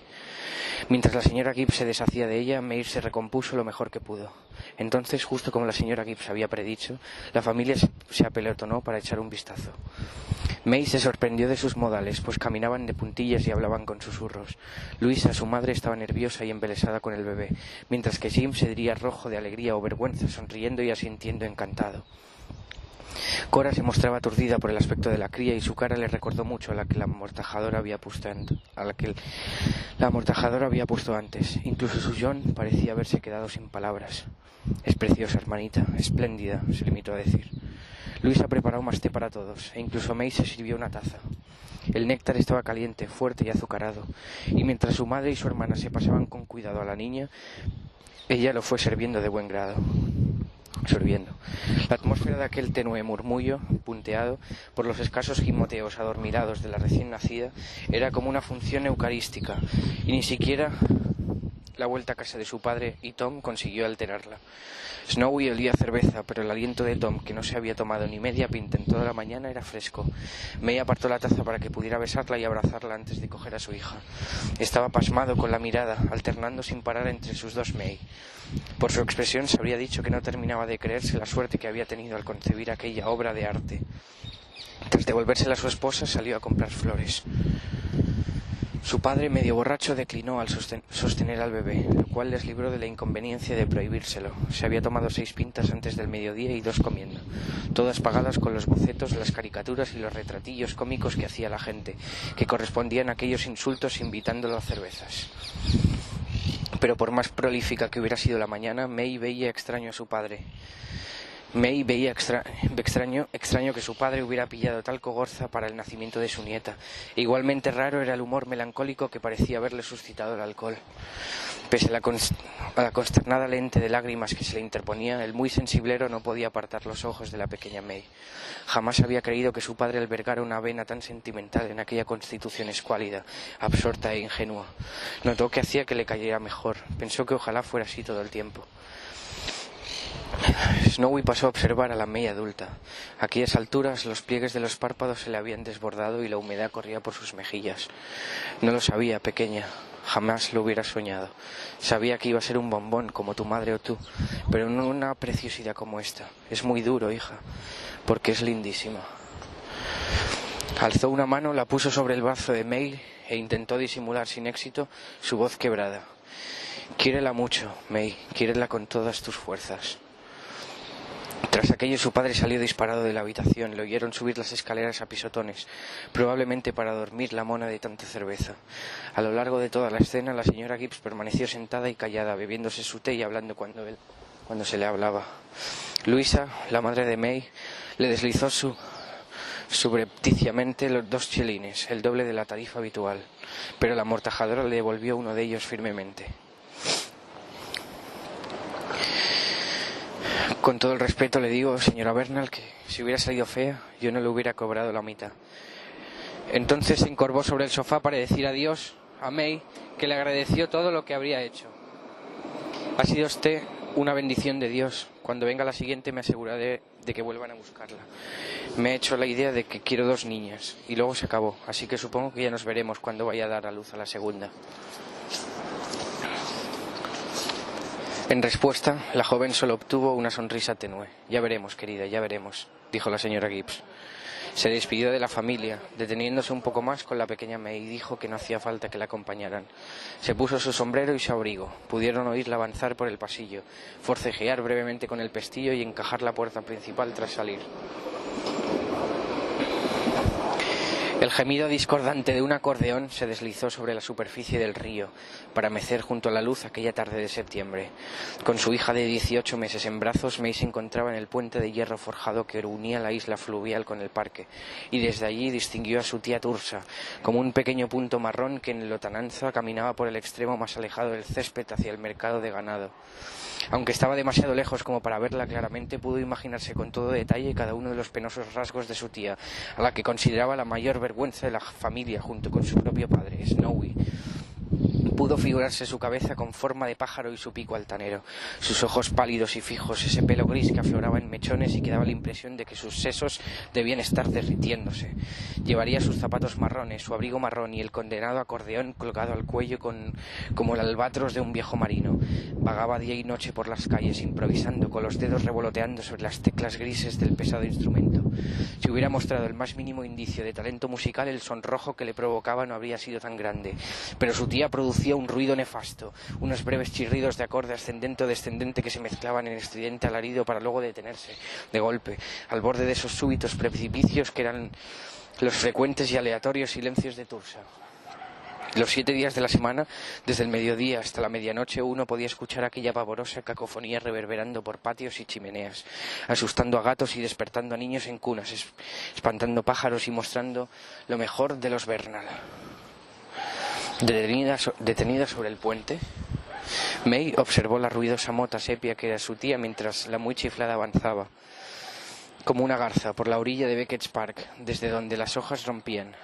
Mientras la señora Gibbs se deshacía de ella, May se recompuso lo mejor que pudo. Entonces, justo como la señora Gibbs había predicho, la familia se apelotonó para echar un vistazo. May se sorprendió de sus modales, pues caminaban de puntillas y hablaban con susurros. Luisa, su madre, estaba nerviosa y embelesada con el bebé, mientras que Jim se diría rojo de alegría o vergüenza, sonriendo y asintiendo encantado. Cora se mostraba aturdida por el aspecto de la cría y su cara le recordó mucho a la que la amortajadora había puesto antes. Incluso su John parecía haberse quedado sin palabras. «Es preciosa, hermanita, espléndida», se limitó a decir. Luisa preparó más té para todos, e incluso May se sirvió una taza. El néctar estaba caliente, fuerte y azucarado, y mientras su madre y su hermana se pasaban con cuidado a la niña, ella lo fue sirviendo de buen grado. La atmósfera de aquel tenue murmullo, punteado por los escasos gimoteos adormilados de la recién nacida, era como una función eucarística, y ni siquiera la vuelta a casa de su padre y Tom consiguió alterarla. Snowy olía a cerveza, pero el aliento de Tom, que no se había tomado ni media pinta en toda la mañana, era fresco. May apartó la taza para que pudiera besarla y abrazarla antes de coger a su hija. Estaba pasmado con la mirada, alternando sin parar entre sus dos May. Por su expresión se habría dicho que no terminaba de creerse la suerte que había tenido al concebir aquella obra de arte. Tras devolvérsela a su esposa, salió a comprar flores. Su padre, medio borracho, declinó al sostener al bebé, lo cual les libró de la inconveniencia de prohibírselo. Se había tomado 6 pintas antes del mediodía y 2 comiendo, todas pagadas con los bocetos, las caricaturas y los retratillos cómicos que hacía la gente, que correspondían a aquellos insultos invitándolo a cervezas. Pero por más prolífica que hubiera sido la mañana, May veía extraño a su padre. May veía extraño que su padre hubiera pillado tal cogorza para el nacimiento de su nieta. Igualmente raro era el humor melancólico que parecía haberle suscitado el alcohol. Pese a la consternada lente de lágrimas que se le interponía, el muy sensiblero no podía apartar los ojos de la pequeña May. Jamás había creído que su padre albergara una vena tan sentimental en aquella constitución escuálida, absorta e ingenua. Notó que hacía que le cayera mejor. Pensó que ojalá fuera así todo el tiempo. Snowy pasó a observar a la May adulta. A aquellas alturas los pliegues de los párpados se le habían desbordado y la humedad corría por sus mejillas. No lo sabía, pequeña. Jamás lo hubiera soñado. Sabía que iba a ser un bombón como tu madre o tú, pero no una preciosidad como esta. Es muy duro, hija, porque es lindísima. Alzó una mano, la puso sobre el brazo de May e intentó disimular sin éxito su voz quebrada. Quiérela mucho, May, quiérela con todas tus fuerzas. Tras aquello su padre salió disparado de la habitación. Le oyeron subir las escaleras a pisotones, probablemente para dormir la mona de tanta cerveza. A lo largo de toda la escena la señora Gibbs permaneció sentada y callada, bebiéndose su té y hablando cuando se le hablaba. Luisa, la madre de May, le deslizó subrepticiamente los 2 chelines, el doble de la tarifa habitual, pero la amortajadora le devolvió uno de ellos firmemente. Con todo el respeto le digo, señora Bernal, que si hubiera salido fea, yo no le hubiera cobrado la mitad. Entonces se encorvó sobre el sofá para decir adiós a May, que le agradeció todo lo que habría hecho. Ha sido usted una bendición de Dios. Cuando venga la siguiente me aseguraré de que vuelvan a buscarla. Me he hecho la idea de que quiero 2 niñas, y luego se acabó, así que supongo que ya nos veremos cuando vaya a dar a luz a la segunda. En respuesta, la joven solo obtuvo una sonrisa tenue. Ya veremos, querida, ya veremos, dijo la señora Gibbs. Se despidió de la familia, deteniéndose un poco más con la pequeña May, y dijo que no hacía falta que la acompañaran. Se puso su sombrero y su abrigo. Pudieron oírla avanzar por el pasillo, forcejear brevemente con el pestillo y encajar la puerta principal tras salir. El gemido discordante de un acordeón se deslizó sobre la superficie del río para mecer junto a la luz aquella tarde de septiembre. Con su hija de 18 meses en brazos, May se encontraba en el puente de hierro forjado que unía la isla fluvial con el parque, y desde allí distinguió a su tía Tursa, como un pequeño punto marrón que en lontananza caminaba por el extremo más alejado del césped hacia el mercado de ganado. Aunque estaba demasiado lejos como para verla claramente, pudo imaginarse con todo detalle cada uno de los penosos rasgos de su tía, a la que consideraba la mayor vergüenza de la familia junto con su propio padre, Snowy. Pudo figurarse su cabeza con forma de pájaro y su pico altanero, sus ojos pálidos y fijos, ese pelo gris que afloraba en mechones y que daba la impresión de que sus sesos debían estar derritiéndose. Llevaría sus zapatos marrones, su abrigo marrón y el condenado acordeón colgado al cuello como el albatros de un viejo marino. Vagaba día y noche por las calles improvisando, con los dedos revoloteando sobre las teclas grises del pesado instrumento. Si hubiera mostrado el más mínimo indicio de talento musical, el sonrojo que le provocaba no habría sido tan grande, pero su tía producía un ruido nefasto, unos breves chirridos de acorde ascendente o descendente que se mezclaban en estridente alarido para luego detenerse, de golpe, al borde de esos súbitos precipicios que eran los frecuentes y aleatorios silencios de Tursa. Los 7 días de la semana, desde el mediodía hasta la medianoche, uno podía escuchar aquella pavorosa cacofonía reverberando por patios y chimeneas, asustando a gatos y despertando a niños en cunas, espantando pájaros y mostrando lo mejor de los Bernal. Detenida sobre el puente, May observó la ruidosa mota sepia que era su tía mientras la muy chiflada avanzaba, como una garza, por la orilla de Beckett's Park, desde donde las hojas rompían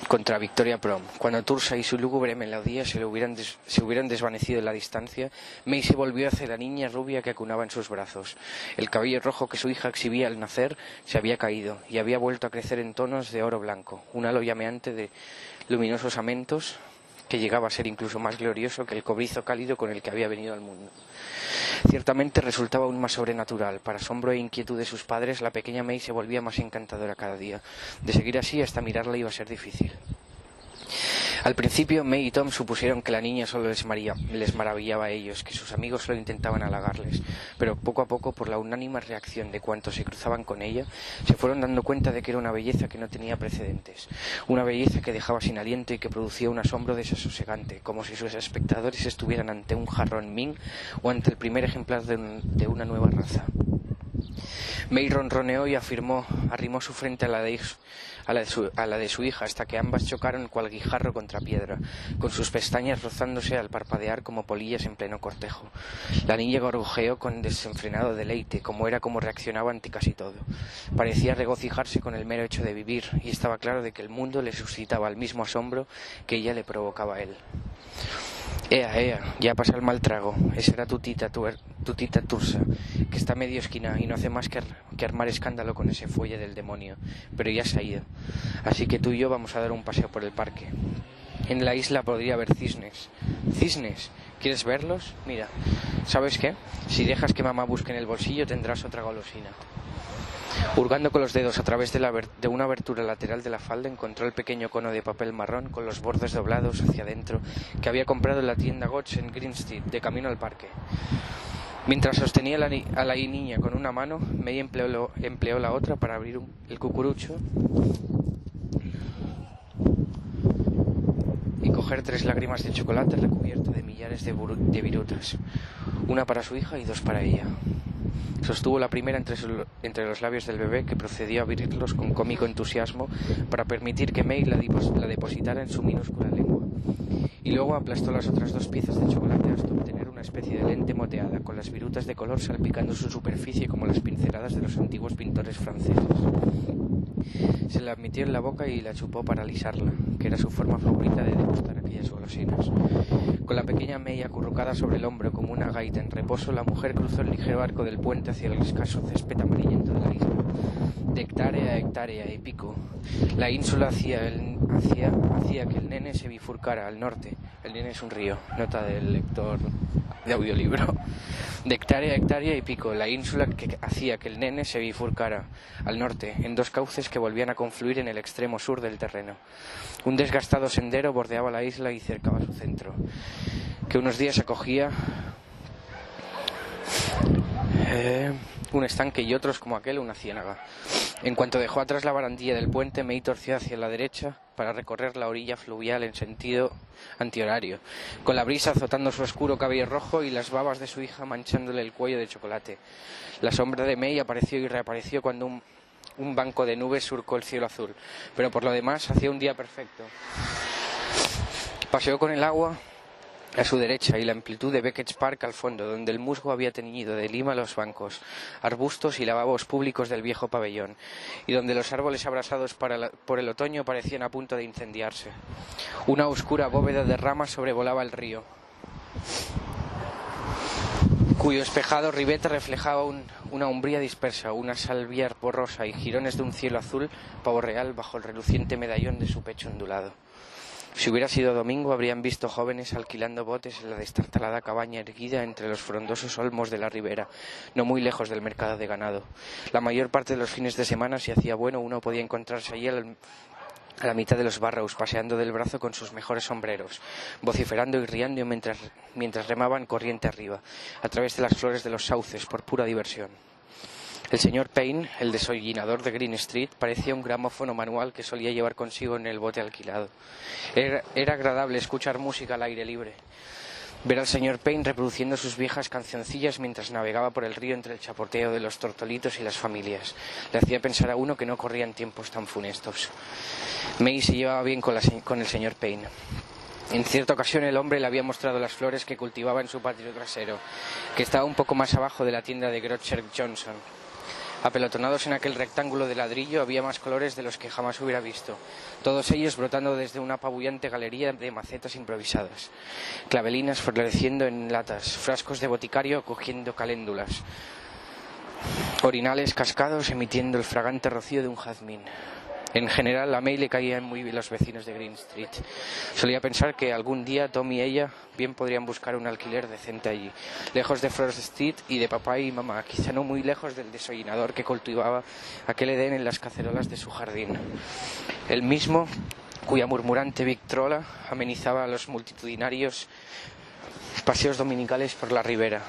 contra Victoria Prom. Cuando Tursa y su lúgubre melodía se hubieran desvanecido en la distancia, May se volvió hacia la niña rubia que acunaba en sus brazos. El cabello rojo que su hija exhibía al nacer se había caído y había vuelto a crecer en tonos de oro blanco, un halo llameante de luminosos amentos que llegaba a ser incluso más glorioso que el cobrizo cálido con el que había venido al mundo. Ciertamente resultaba aún más sobrenatural. Para asombro e inquietud de sus padres, la pequeña May se volvía más encantadora cada día. De seguir así, hasta mirarla iba a ser difícil. Al principio, May y Tom supusieron que la niña solo les maravillaba a ellos, que sus amigos solo intentaban halagarles, pero poco a poco, por la unánime reacción de cuantos se cruzaban con ella, se fueron dando cuenta de que era una belleza que no tenía precedentes, una belleza que dejaba sin aliento y que producía un asombro desasosegante, como si sus espectadores estuvieran ante un jarrón Ming o ante el primer ejemplar de una nueva raza. May ronroneó y arrimó su frente a la de su hija hasta que ambas chocaron cual guijarro contra piedra, con sus pestañas rozándose al parpadear como polillas en pleno cortejo. La niña gorgojeó con desenfrenado deleite, como reaccionaba ante casi todo. Parecía regocijarse con el mero hecho de vivir, y estaba claro de que el mundo le suscitaba el mismo asombro que ella le provocaba a él. Ea, ya pasa el mal trago. Esa era tu tita Tursa, que está medio esquina y no hace más que armar escándalo con ese fuelle del demonio, pero ya se ha ido. Así que tú y yo vamos a dar un paseo por el parque. En la isla podría haber cisnes. ¿Cisnes? ¿Quieres verlos? Mira, ¿sabes qué? Si dejas que mamá busque en el bolsillo tendrás otra golosina. Hurgando con los dedos a través de una abertura lateral de la falda, encontró el pequeño cono de papel marrón con los bordes doblados hacia adentro que había comprado en la tienda Gotch en Green Street, de camino al parque. Mientras sostenía a la niña con una mano, May empleó la otra para abrir el cucurucho y coger 3 lágrimas de chocolate recubierto de millares de virutas, una para su hija y 2 para ella. Sostuvo la primera entre los labios del bebé, que procedió a abrirlos con cómico entusiasmo para permitir que May la depositara en su minúscula lengua, y luego aplastó las otras 2 piezas de chocolate hasta obtener una especie de lente moteada, con las virutas de color salpicando su superficie como las pinceladas de los antiguos pintores franceses. Se la metió en la boca y la chupó para alisarla, que era su forma favorita de degustar aquellas golosinas. Con la pequeña May acurrucada sobre el hombro como una gaita en reposo, la mujer cruzó el ligero arco del puente hacia el escaso césped amarillento de la isla. de hectárea a hectárea y pico. La ínsula hacía que el nene se bifurcara al norte. El nene es un río, nota del lector de audiolibro. De hectárea a hectárea y pico, la ínsula que hacía que el nene se bifurcara al norte, en dos cauces que volvían a confluir en el extremo sur del terreno. Un desgastado sendero bordeaba la isla y cercaba su centro, que unos días acogía un estanque y otros, como aquel, una ciénaga. En cuanto dejó atrás la barandilla del puente, May torció hacia la derecha para recorrer la orilla fluvial en sentido antihorario, con la brisa azotando su oscuro cabello rojo y las babas de su hija manchándole el cuello de chocolate. La sombra de May apareció y reapareció cuando un banco de nubes surcó el cielo azul, pero por lo demás hacía un día perfecto. Paseó con el agua a su derecha y la amplitud de Beckett's Park al fondo, donde el musgo había teñido de lima los bancos, arbustos y lavabos públicos del viejo pabellón, y donde los árboles abrasados por el otoño parecían a punto de incendiarse. Una oscura bóveda de ramas sobrevolaba el río, cuyo espejado ribete reflejaba una umbría dispersa, una salvia borrosa y jirones de un cielo azul pavo real bajo el reluciente medallón de su pecho ondulado. Si hubiera sido domingo, habrían visto jóvenes alquilando botes en la destartalada cabaña erguida entre los frondosos olmos de la ribera, no muy lejos del mercado de ganado. La mayor parte de los fines de semana, si hacía bueno, uno podía encontrarse allí a la mitad de los Barrows, paseando del brazo con sus mejores sombreros, vociferando y riendo mientras remaban corriente arriba, a través de las flores de los sauces, por pura diversión. El señor Payne, el desollinador de Green Street, parecía un gramófono manual que solía llevar consigo en el bote alquilado. Era agradable escuchar música al aire libre. Ver al señor Payne reproduciendo sus viejas cancioncillas mientras navegaba por el río entre el chapoteo de los tortolitos y las familias. Le hacía pensar a uno que no corrían tiempos tan funestos. May se llevaba bien con el señor Payne. En cierta ocasión el hombre le había mostrado las flores que cultivaba en su patio trasero, que estaba un poco más abajo de la tienda de Grocer Johnson. Apelotonados en aquel rectángulo de ladrillo había más colores de los que jamás hubiera visto, todos ellos brotando desde una apabullante galería de macetas improvisadas, clavelinas floreciendo en latas, frascos de boticario cogiendo caléndulas, orinales cascados emitiendo el fragante rocío de un jazmín. En general, a May le caían muy bien los vecinos de Green Street. Solía pensar que algún día Tom y ella bien podrían buscar un alquiler decente allí, lejos de Frost Street y de papá y mamá, quizá no muy lejos del desollinador que cultivaba aquel edén en las cacerolas de su jardín. El mismo, cuya murmurante Victrola amenizaba los multitudinarios paseos dominicales por la ribera.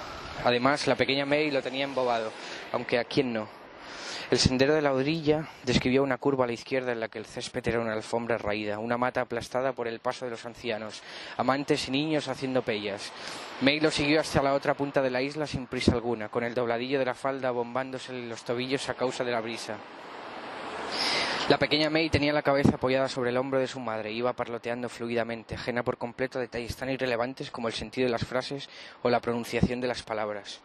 Además, la pequeña May lo tenía embobado, aunque a quién no. El sendero de la orilla describía una curva a la izquierda en la que el césped era una alfombra raída, una mata aplastada por el paso de los ancianos, amantes y niños haciendo pellas. May lo siguió hasta la otra punta de la isla sin prisa alguna, con el dobladillo de la falda bombándose los tobillos a causa de la brisa. La pequeña May tenía la cabeza apoyada sobre el hombro de su madre y iba parloteando fluidamente, ajena por completo a detalles tan irrelevantes como el sentido de las frases o la pronunciación de las palabras.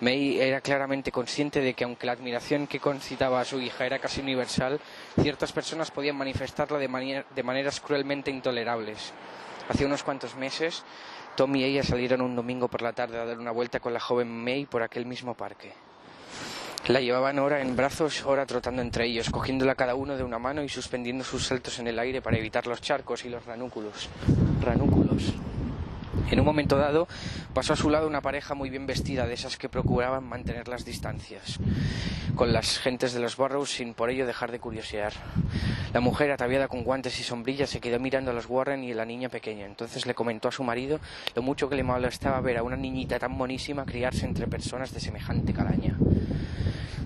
May era claramente consciente de que, aunque la admiración que concitaba a su hija era casi universal, ciertas personas podían manifestarla de maneras cruelmente intolerables. Hace unos cuantos meses, Tom y ella salieron un domingo por la tarde a dar una vuelta con la joven May por aquel mismo parque. La llevaban ora en brazos, ora trotando entre ellos, cogiéndola cada uno de una mano y suspendiendo sus saltos en el aire para evitar los charcos y los ranúnculos. En un momento dado, pasó a su lado una pareja muy bien vestida, de esas que procuraban mantener las distancias con las gentes de los Barrows sin por ello dejar de curiosear. La mujer, ataviada con guantes y sombrillas, se quedó mirando a los Warren y a la niña pequeña. Entonces le comentó a su marido lo mucho que le molestaba ver a una niñita tan monísima criarse entre personas de semejante calaña.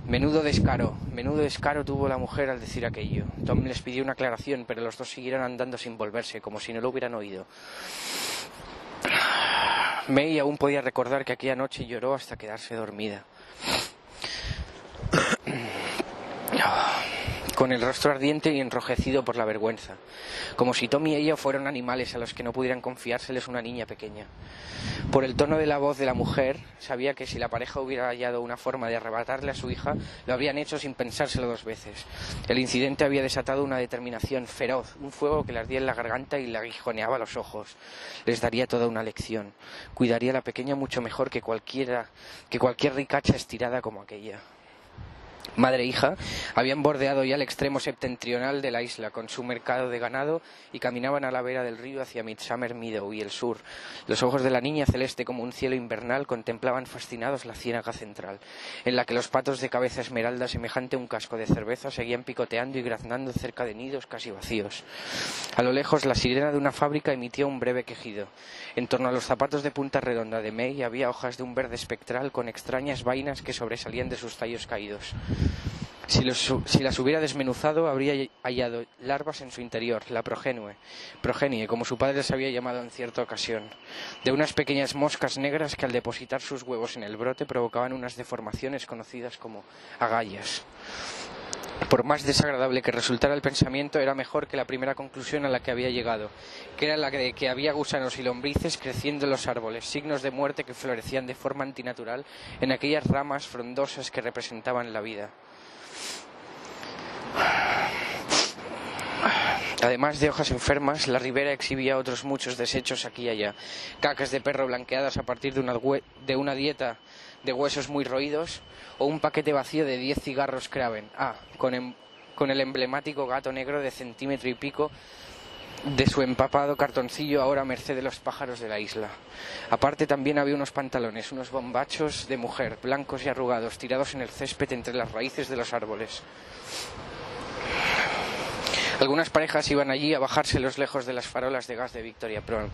Menudo descaro tuvo la mujer al decir aquello. Tom les pidió una aclaración, pero los dos siguieron andando sin volverse, como si no lo hubieran oído. May aún podía recordar que aquella noche lloró hasta quedarse dormida, con el rostro ardiente y enrojecido por la vergüenza, como si Tom y ella fueran animales a los que no pudieran confiárseles una niña pequeña. Por el tono de la voz de la mujer, sabía que si la pareja hubiera hallado una forma de arrebatarle a su hija, lo habrían hecho sin pensárselo dos veces. El incidente había desatado una determinación feroz, un fuego que le ardía en la garganta y le aguijoneaba los ojos. Les daría toda una lección. Cuidaría a la pequeña mucho mejor que cualquier ricacha estirada como aquella. Madre e hija habían bordeado ya el extremo septentrional de la isla con su mercado de ganado y caminaban a la vera del río hacia Midsummer Meadow y el sur. Los ojos de la niña, celeste como un cielo invernal, contemplaban fascinados la ciénaga central, en la que los patos de cabeza esmeralda, semejante a un casco de cerveza, seguían picoteando y graznando cerca de nidos casi vacíos. A lo lejos, la sirena de una fábrica emitía un breve quejido. En torno a los zapatos de punta redonda de May había hojas de un verde espectral con extrañas vainas que sobresalían de sus tallos caídos. Si las hubiera desmenuzado, habría hallado larvas en su interior, la progenie, como su padre les había llamado en cierta ocasión, de unas pequeñas moscas negras que al depositar sus huevos en el brote provocaban unas deformaciones conocidas como agallas. Por más desagradable que resultara el pensamiento, era mejor que la primera conclusión a la que había llegado, que era la de que había gusanos y lombrices creciendo en los árboles, signos de muerte que florecían de forma antinatural en aquellas ramas frondosas que representaban la vida. Además de hojas enfermas, la ribera exhibía otros muchos desechos aquí y allá. Cacas de perro blanqueadas a partir de una dieta de huesos muy roídos, o un paquete vacío de 10 cigarros Craven, con el emblemático gato negro de centímetro y pico de su empapado cartoncillo, ahora a merced de los pájaros de la isla. Aparte también había unos pantalones, unos bombachos de mujer, blancos y arrugados, tirados en el césped entre las raíces de los árboles. Algunas parejas iban allí a bajárselos lejos de las farolas de gas de Victoria Prom.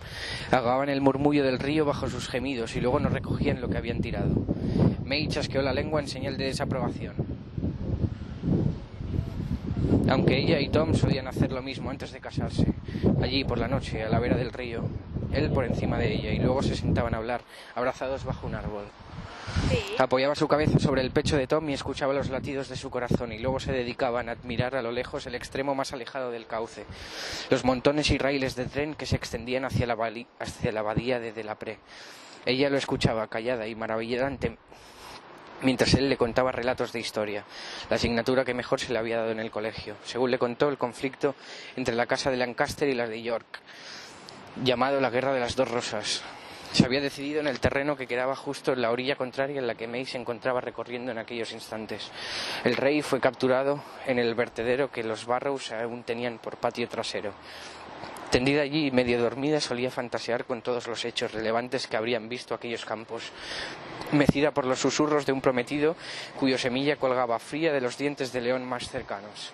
Ahogaban el murmullo del río bajo sus gemidos y luego no recogían lo que habían tirado. May chasqueó la lengua en señal de desaprobación. Aunque ella y Tom solían hacer lo mismo antes de casarse, allí por la noche, a la vera del río, él por encima de ella, y luego se sentaban a hablar, abrazados bajo un árbol. Sí. Apoyaba su cabeza sobre el pecho de Tom y escuchaba los latidos de su corazón, y luego se dedicaban a admirar a lo lejos el extremo más alejado del cauce, los montones y raíles de tren que se extendían hacia la abadía de Delapré. Ella lo escuchaba, callada y maravillada, mientras él le contaba relatos de historia, la asignatura que mejor se le había dado en el colegio. Según le contó, el conflicto entre la casa de Lancaster y la de York, llamado la Guerra de las Dos Rosas, se había decidido en el terreno que quedaba justo en la orilla contraria en la que May se encontraba recorriendo en aquellos instantes. El rey fue capturado en el vertedero que los Barrows aún tenían por patio trasero. Tendida allí y medio dormida, solía fantasear con todos los hechos relevantes que habrían visto aquellos campos, mecida por los susurros de un prometido cuyo semilla colgaba fría de los dientes de león más cercanos.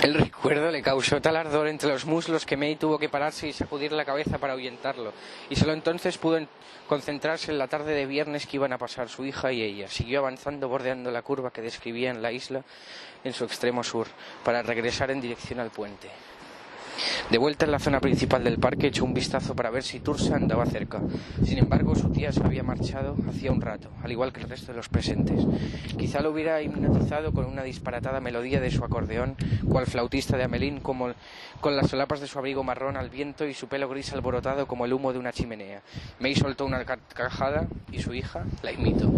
El recuerdo le causó tal ardor entre los muslos que May tuvo que pararse y sacudir la cabeza para ahuyentarlo, y solo entonces pudo concentrarse en la tarde de viernes que iban a pasar su hija y ella. Siguió avanzando bordeando la curva que describían la isla en su extremo sur, para regresar en dirección al puente. De vuelta en la zona principal del parque, echó un vistazo para ver si Thursa andaba cerca. Sin embargo, su tía se había marchado hacía un rato, al igual que el resto de los presentes. Quizá lo hubiera hipnotizado con una disparatada melodía de su acordeón, cual flautista de Amelín, con las solapas de su abrigo marrón al viento y su pelo gris alborotado como el humo de una chimenea. May soltó una carcajada y su hija la imitó.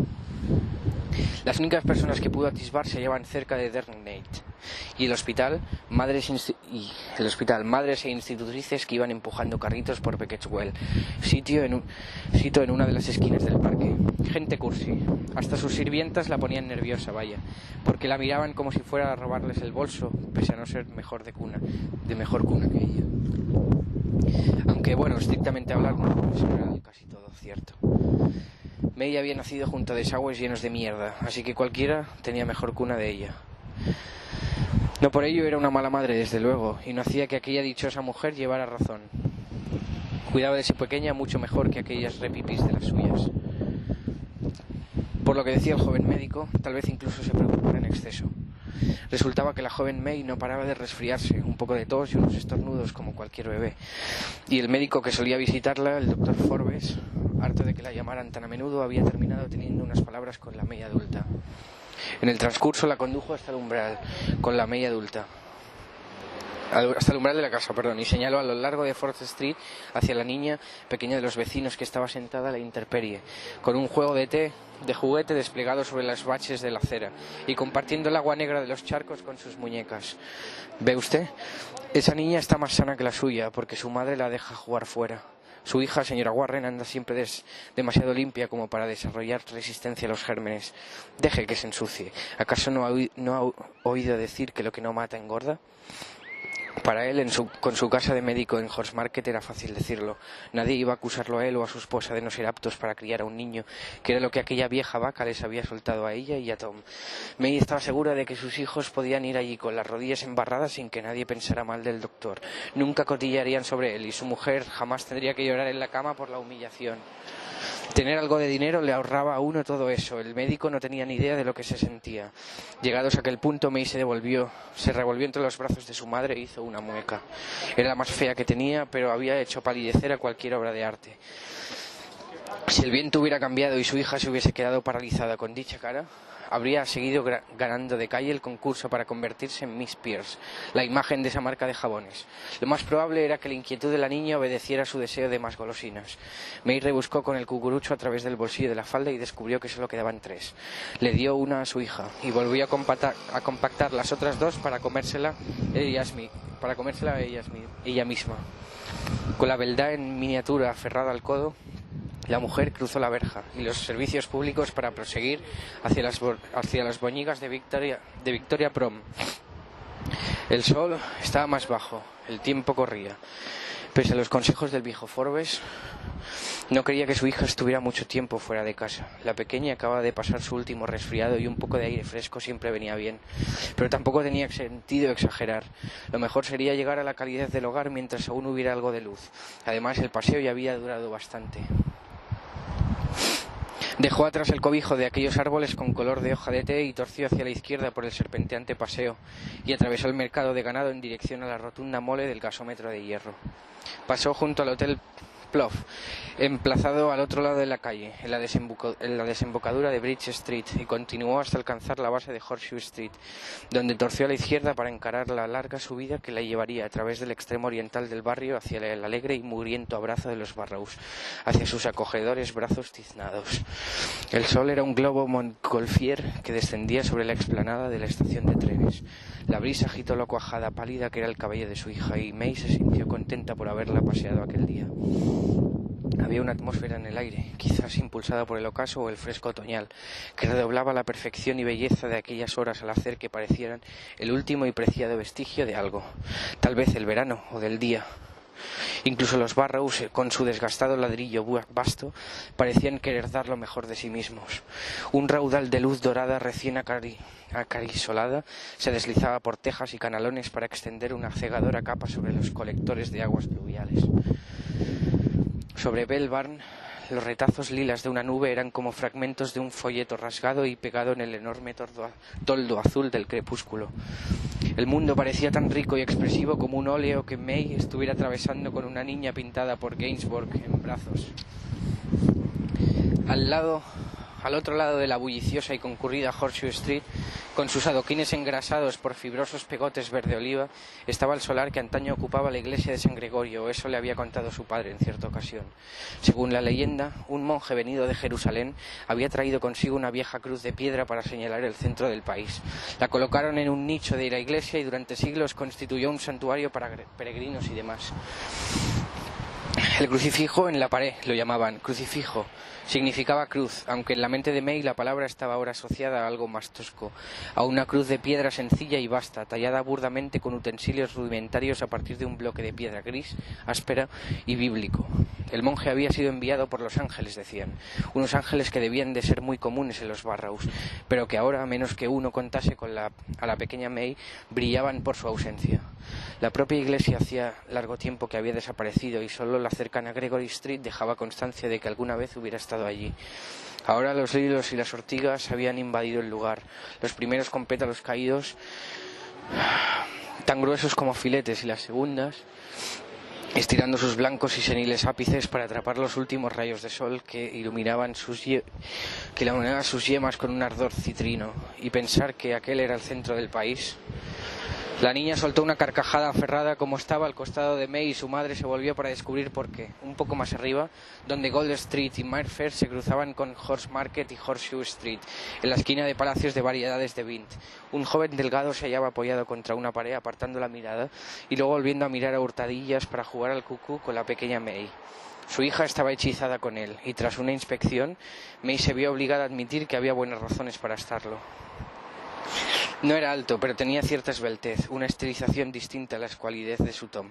Las únicas personas que pudo atisbar se hallaban cerca de Dernate y el hospital, madres e institutrices que iban empujando carritos por Becketswell, sito en una de las esquinas del parque. Gente cursi. Hasta sus sirvientas la ponían nerviosa, vaya, porque la miraban como si fuera a robarles el bolso, pese a no ser de mejor cuna que ella. Aunque, bueno, estrictamente hablar, no, eso era casi todo cierto. May había nacido junto a desagües llenos de mierda, así que cualquiera tenía mejor cuna de ella. No por ello era una mala madre, desde luego, y no hacía que aquella dichosa mujer llevara razón. Cuidaba de su pequeña mucho mejor que aquellas repipis de las suyas. Por lo que decía el joven médico, tal vez incluso se preocupara en exceso. Resultaba que la joven May no paraba de resfriarse, un poco de tos y unos estornudos como cualquier bebé. Y el médico que solía visitarla, el doctor Forbes, harto de que la llamaran tan a menudo, había terminado teniendo unas palabras con la May adulta. En el transcurso la condujo hasta el umbral, con la May adulta. Hasta el umbral de la casa, y señaló a lo largo de Fourth Street hacia la niña pequeña de los vecinos que estaba sentada a la intemperie, con un juego de juguete desplegado sobre las baches de la acera y compartiendo el agua negra de los charcos con sus muñecas. ¿Ve usted? Esa niña está más sana que la suya, porque su madre la deja jugar fuera. Su hija, señora Warren, anda siempre demasiado limpia como para desarrollar resistencia a los gérmenes. Deje que se ensucie. ¿Acaso no ha oído decir que lo que no mata engorda? Para él, con su casa de médico en Horsemarket, era fácil decirlo. Nadie iba a acusarlo a él o a su esposa de no ser aptos para criar a un niño, que era lo que aquella vieja vaca les había soltado a ella y a Tom. May estaba segura de que sus hijos podían ir allí con las rodillas embarradas sin que nadie pensara mal del doctor. Nunca cotillarían sobre él y su mujer jamás tendría que llorar en la cama por la humillación. Tener algo de dinero le ahorraba a uno todo eso. El médico no tenía ni idea de lo que se sentía. Llegados a aquel punto, May se revolvió entre los brazos de su madre e hizo una mueca. Era la más fea que tenía, pero había hecho palidecer a cualquier obra de arte. Si el viento hubiera cambiado y su hija se hubiese quedado paralizada con dicha cara, habría seguido ganando de calle el concurso para convertirse en Miss Pierce, la imagen de esa marca de jabones. Lo más probable era que la inquietud de la niña obedeciera a su deseo de más golosinas. May rebuscó con el cucurucho a través del bolsillo de la falda y descubrió que solo quedaban 3. Le dio una a su hija y volvió a compactar las otras 2 para comérsela ella misma. Con la beldad en miniatura aferrada al codo, la mujer cruzó la verja y los servicios públicos para proseguir hacia las boñigas de Victoria Prom. El sol estaba más bajo, el tiempo corría. Pese a los consejos del viejo Forbes, no quería que su hija estuviera mucho tiempo fuera de casa. La pequeña acababa de pasar su último resfriado y un poco de aire fresco siempre venía bien. Pero tampoco tenía sentido exagerar. Lo mejor sería llegar a la calidez del hogar mientras aún hubiera algo de luz. Además, el paseo ya había durado bastante. Dejó atrás el cobijo de aquellos árboles con color de hoja de té y torció hacia la izquierda por el serpenteante paseo y atravesó el mercado de ganado en dirección a la rotunda mole del gasómetro de hierro. Pasó junto al Hotel Plough, emplazado al otro lado de la calle, en la desembocadura de Bridge Street, y continuó hasta alcanzar la base de Horseshoe Street, donde torció a la izquierda para encarar la larga subida que la llevaría a través del extremo oriental del barrio hacia el alegre y mugriento abrazo de los Barrows, hacia sus acogedores brazos tiznados. El sol era un globo montgolfier que descendía sobre la explanada de la estación de trenes. La brisa agitó la cuajada pálida que era el cabello de su hija y May se sintió contenta por haberla paseado aquel día. Había una atmósfera en el aire, quizás impulsada por el ocaso o el fresco otoñal, que redoblaba la perfección y belleza de aquellas horas al hacer que parecieran el último y preciado vestigio de algo, tal vez el verano o del día. Incluso los Barrows, con su desgastado ladrillo vasto, parecían querer dar lo mejor de sí mismos. Un raudal de luz dorada recién acarisolada se deslizaba por tejas y canalones para extender una cegadora capa sobre los colectores de aguas pluviales. Sobre Bell Barn, los retazos lilas de una nube eran como fragmentos de un folleto rasgado y pegado en el enorme toldo azul del crepúsculo. El mundo parecía tan rico y expresivo como un óleo que May estuviera atravesando con una niña pintada por Gainsbourg en brazos. Al otro lado de la bulliciosa y concurrida Horseshoe Street, con sus adoquines engrasados por fibrosos pegotes verde oliva, estaba el solar que antaño ocupaba la iglesia de San Gregorio, o eso le había contado su padre en cierta ocasión. Según la leyenda, un monje venido de Jerusalén había traído consigo una vieja cruz de piedra para señalar el centro del país. La colocaron en un nicho de la iglesia y durante siglos constituyó un santuario para peregrinos y demás. El crucifijo en la pared, lo llamaban crucifijo. Significaba cruz, aunque en la mente de May la palabra estaba ahora asociada a algo más tosco, a una cruz de piedra sencilla y vasta, tallada burdamente con utensilios rudimentarios a partir de un bloque de piedra gris, áspera y bíblico. El monje había sido enviado por los ángeles, decían, unos ángeles que debían de ser muy comunes en los Barrows, pero que ahora, a menos que uno contase a la pequeña May, brillaban por su ausencia. La propia iglesia hacía largo tiempo que había desaparecido y solo la cercana Gregory Street dejaba constancia de que alguna vez hubiera estado allí. Ahora los lilos y las ortigas habían invadido el lugar, los primeros con pétalos caídos, tan gruesos como filetes, y las segundas estirando sus blancos y seniles ápices para atrapar los últimos rayos de sol que iluminaban sus yemas con un ardor citrino, y pensar que aquel era el centro del país. La niña soltó una carcajada aferrada como estaba al costado de May y su madre se volvió para descubrir por qué. Un poco más arriba, donde Gold Street y Mayfair se cruzaban con Horsemarket y Horseshoe Street, en la esquina de palacios de variedades de Vint. Un joven delgado se hallaba apoyado contra una pared apartando la mirada y luego volviendo a mirar a hurtadillas para jugar al cucú con la pequeña May. Su hija estaba hechizada con él, y tras una inspección, May se vio obligada a admitir que había buenas razones para estarlo. No era alto, pero tenía cierta esbeltez, una estilización distinta a la escualidez de su Tom.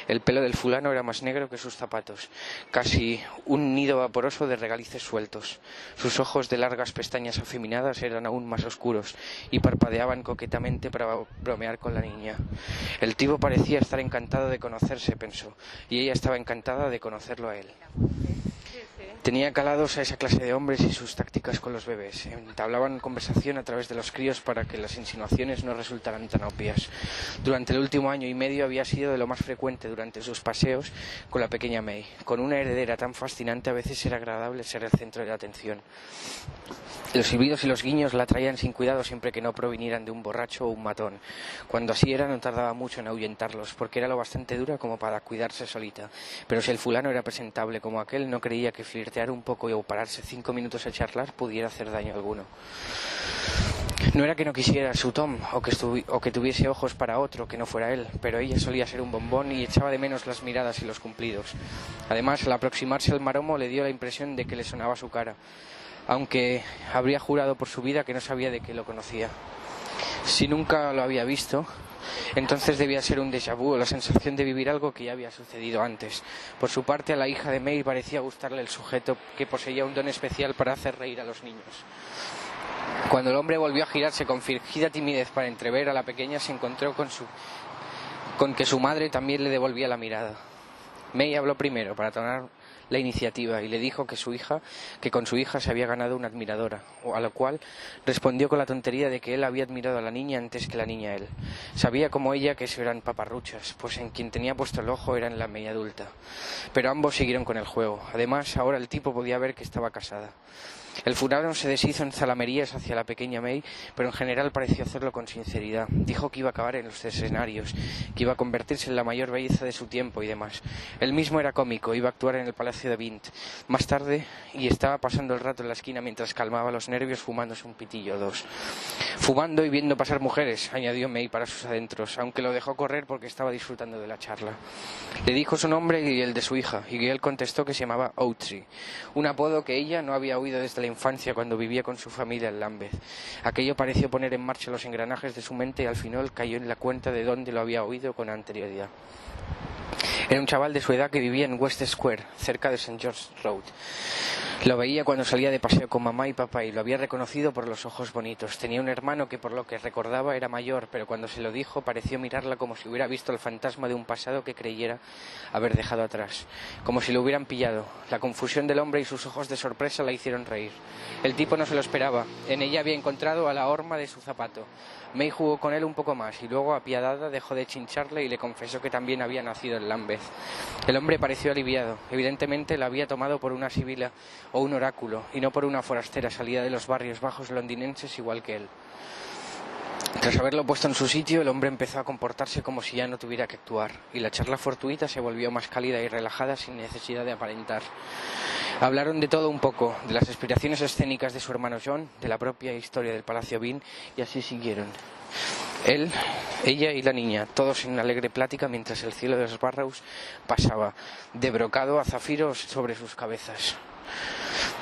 El pelo del fulano era más negro que sus zapatos, casi un nido vaporoso de regalices sueltos. Sus ojos de largas pestañas afeminadas eran aún más oscuros y parpadeaban coquetamente para bromear con la niña. El tipo parecía estar encantado de conocerse, pensó, y ella estaba encantada de conocerlo a él. Tenía calados a esa clase de hombres y sus tácticas con los bebés. Entablaban conversación a través de los críos para que las insinuaciones no resultaran tan obvias. Durante el último año y medio había sido de lo más frecuente durante sus paseos con la pequeña May. Con una heredera tan fascinante a veces era agradable ser el centro de la atención. Los silbidos y los guiños la traían sin cuidado siempre que no provinieran de un borracho o un matón. Cuando así era no tardaba mucho en ahuyentarlos, porque era lo bastante dura como para cuidarse solita. Pero si el fulano era presentable como aquel, no creía que flirtear un poco o pararse 5 minutos a charlar pudiera hacer daño alguno. No era que no quisiera a su Tom o que tuviese ojos para otro que no fuera él, pero ella solía ser un bombón y echaba de menos las miradas y los cumplidos. Además, al aproximarse al maromo le dio la impresión de que le sonaba su cara, aunque habría jurado por su vida que no sabía de qué lo conocía. Si nunca lo había visto, entonces debía ser un déjà vu, la sensación de vivir algo que ya había sucedido antes. Por su parte, a la hija de May parecía gustarle el sujeto que poseía un don especial para hacer reír a los niños. Cuando el hombre volvió a girarse con fingida timidez para entrever a la pequeña, se encontró con que su madre también le devolvía la mirada. May habló primero para tomar la iniciativa y le dijo que con su hija se había ganado una admiradora, a lo cual respondió con la tontería de que él había admirado a la niña antes que la niña a él. Sabía como ella que eso eran paparruchas, pues en quien tenía puesto el ojo era en la May adulta. Pero ambos siguieron con el juego. Además, ahora el tipo podía ver que estaba casada. El fulano se deshizo en zalamerías hacia la pequeña May, pero en general pareció hacerlo con sinceridad. Dijo que iba a acabar en los escenarios, que iba a convertirse en la mayor belleza de su tiempo y demás. Él mismo era cómico, iba a actuar en el Palacio de Vint más tarde y estaba pasando el rato en la esquina mientras calmaba los nervios fumándose un pitillo o dos. Fumando y viendo pasar mujeres, añadió May para sus adentros, aunque lo dejó correr porque estaba disfrutando de la charla. Le dijo su nombre y el de su hija, y él contestó que se llamaba Outry, un apodo que ella no había oído desde la infancia cuando vivía con su familia en Lambeth. Aquello pareció poner en marcha los engranajes de su mente y al final cayó en la cuenta de dónde lo había oído con anterioridad. Era un chaval de su edad que vivía en West Square, cerca de St. George's Road. Lo veía cuando salía de paseo con mamá y papá y lo había reconocido por los ojos bonitos. Tenía un hermano que por lo que recordaba era mayor, pero cuando se lo dijo pareció mirarla como si hubiera visto el fantasma de un pasado que creyera haber dejado atrás, como si lo hubieran pillado. La confusión del hombre y sus ojos de sorpresa la hicieron reír. El tipo no se lo esperaba. En ella había encontrado a la horma de su zapato. May jugó con él un poco más y luego, apiadada, dejó de chincharle y le confesó que también había nacido en Lambeth. El hombre pareció aliviado. Evidentemente la había tomado por una sibila o un oráculo y no por una forastera salida de los barrios bajos londinenses igual que él. Tras haberlo puesto en su sitio, el hombre empezó a comportarse como si ya no tuviera que actuar, y la charla fortuita se volvió más cálida y relajada sin necesidad de aparentar. Hablaron de todo un poco, de las aspiraciones escénicas de su hermano John, de la propia historia del Palacio Bean, y así siguieron. Él, ella y la niña, todos en una alegre plática mientras el cielo de los Barrows pasaba, de brocado a zafiros sobre sus cabezas.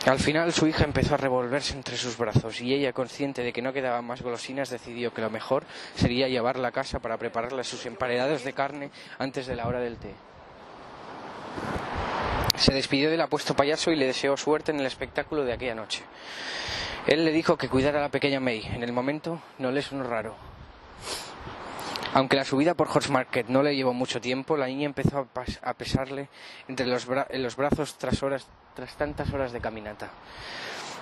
Al final su hija empezó a revolverse entre sus brazos y ella, consciente de que no quedaban más golosinas, decidió que lo mejor sería llevarla a casa para prepararle sus emparedados de carne antes de la hora del té. Se despidió del apuesto payaso y le deseó suerte en el espectáculo de aquella noche. Él le dijo que cuidara a la pequeña May. En el momento no le sonó raro. Aunque la subida por Horsemarket no le llevó mucho tiempo, la niña empezó a pesarle en los brazos tras tantas horas de caminata.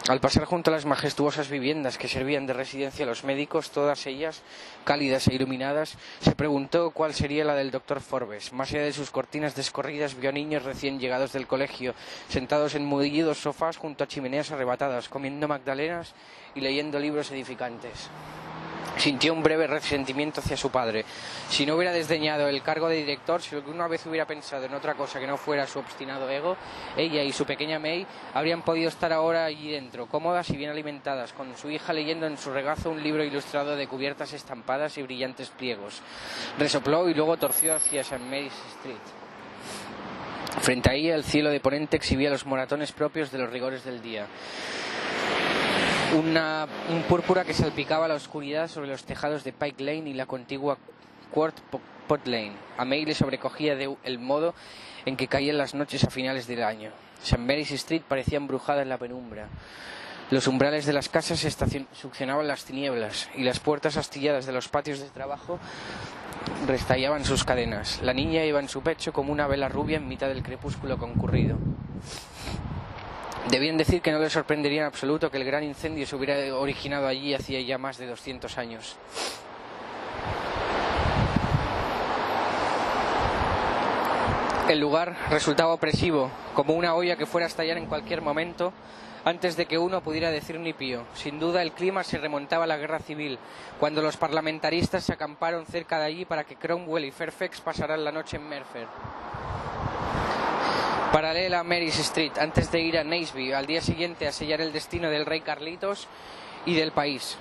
Al pasar junto a las majestuosas viviendas que servían de residencia a los médicos, todas ellas cálidas e iluminadas, se preguntó cuál sería la del doctor Forbes. Más allá de sus cortinas descorridas, vio a niños recién llegados del colegio, sentados en mullidos sofás junto a chimeneas arrebatadas, comiendo magdalenas y leyendo libros edificantes. Sintió un breve resentimiento hacia su padre. Si no hubiera desdeñado el cargo de director, si alguna vez hubiera pensado en otra cosa que no fuera su obstinado ego, ella y su pequeña May habrían podido estar ahora allí dentro, cómodas y bien alimentadas, con su hija leyendo en su regazo un libro ilustrado de cubiertas estampadas y brillantes pliegos. Resopló y luego torció hacia St. Mary's Street. Frente a ella, el cielo de ponente exhibía los moratones propios de los rigores del día. Un púrpura que salpicaba la oscuridad sobre los tejados de Pike Lane y la contigua Quart Pot Lane. A May le sobrecogía el modo en que caían las noches a finales del año. St. Mary's Street parecía embrujada en la penumbra. Los umbrales de las casas succionaban las tinieblas y las puertas astilladas de los patios de trabajo restallaban sus cadenas. La niña iba en su pecho como una vela rubia en mitad del crepúsculo concurrido. Debían decir que no le sorprendería en absoluto que el gran incendio se hubiera originado allí hacía ya más de 200 años. El lugar resultaba opresivo, como una olla que fuera a estallar en cualquier momento, antes de que uno pudiera decir ni pío. Sin duda el clima se remontaba a la guerra civil, cuando los parlamentaristas se acamparon cerca de allí para que Cromwell y Fairfax pasaran la noche en Mercer. Paralela a Mary's Street, antes de ir a Naseby al día siguiente a sellar el destino del rey Carlitos y del país.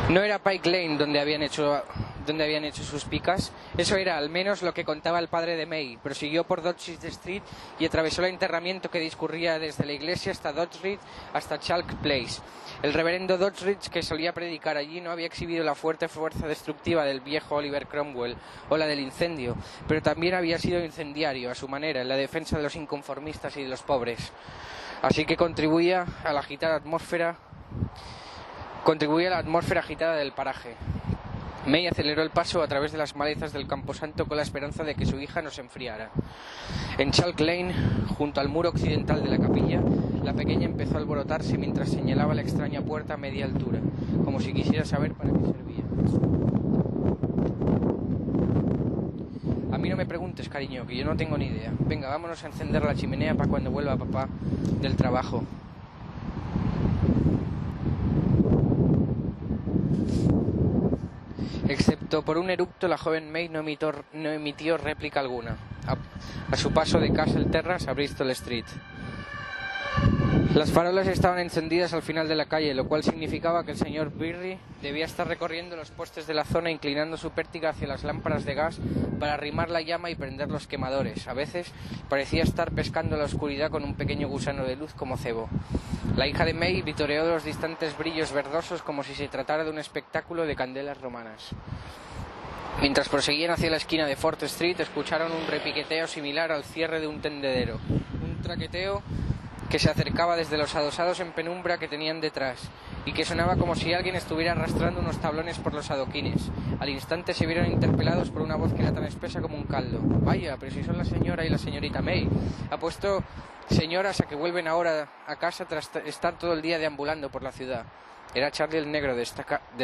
No era Pike Lane donde habían hecho sus picas, eso era al menos lo que contaba el padre de May. Prosiguió por Dodge Street y atravesó el enterramiento que discurría desde la iglesia hasta Dodge hasta Chalk Place. El reverendo Dodge, que solía predicar allí, no había exhibido la fuerte fuerza destructiva del viejo Oliver Cromwell o la del incendio, pero también había sido incendiario a su manera en la defensa de los inconformistas y de los pobres. Así que contribuía a la atmósfera agitada del paraje. May aceleró el paso a través de las malezas del camposanto con la esperanza de que su hija no se enfriara. En Chalk Lane, junto al muro occidental de la capilla, la pequeña empezó a alborotarse mientras señalaba la extraña puerta a media altura, como si quisiera saber para qué servía. A mí no me preguntes, cariño, que yo no tengo ni idea. Venga, vámonos a encender la chimenea para cuando vuelva papá del trabajo. Excepto por un eructo, la joven May no emitió réplica alguna. A su paso de Castle Terrace a Bristol Street. Las farolas estaban encendidas al final de la calle, lo cual significaba que el señor Birry debía estar recorriendo los postes de la zona, inclinando su pértiga hacia las lámparas de gas para arrimar la llama y prender los quemadores. A veces parecía estar pescando la oscuridad con un pequeño gusano de luz como cebo. La hija de May vitoreó los distantes brillos verdosos como si se tratara de un espectáculo de candelas romanas. Mientras proseguían hacia la esquina de Fort Street, escucharon un repiqueteo similar al cierre de un tendedero. Un traqueteo que se acercaba desde los adosados en penumbra que tenían detrás, y que sonaba como si alguien estuviera arrastrando unos tablones por los adoquines. Al instante se vieron interpelados por una voz que era tan espesa como un caldo. Vaya, pero si son la señora y la señorita May. Apuesto, señoras, a que vuelven ahora a casa tras estar todo el día deambulando por la ciudad. Era Charlie el negro de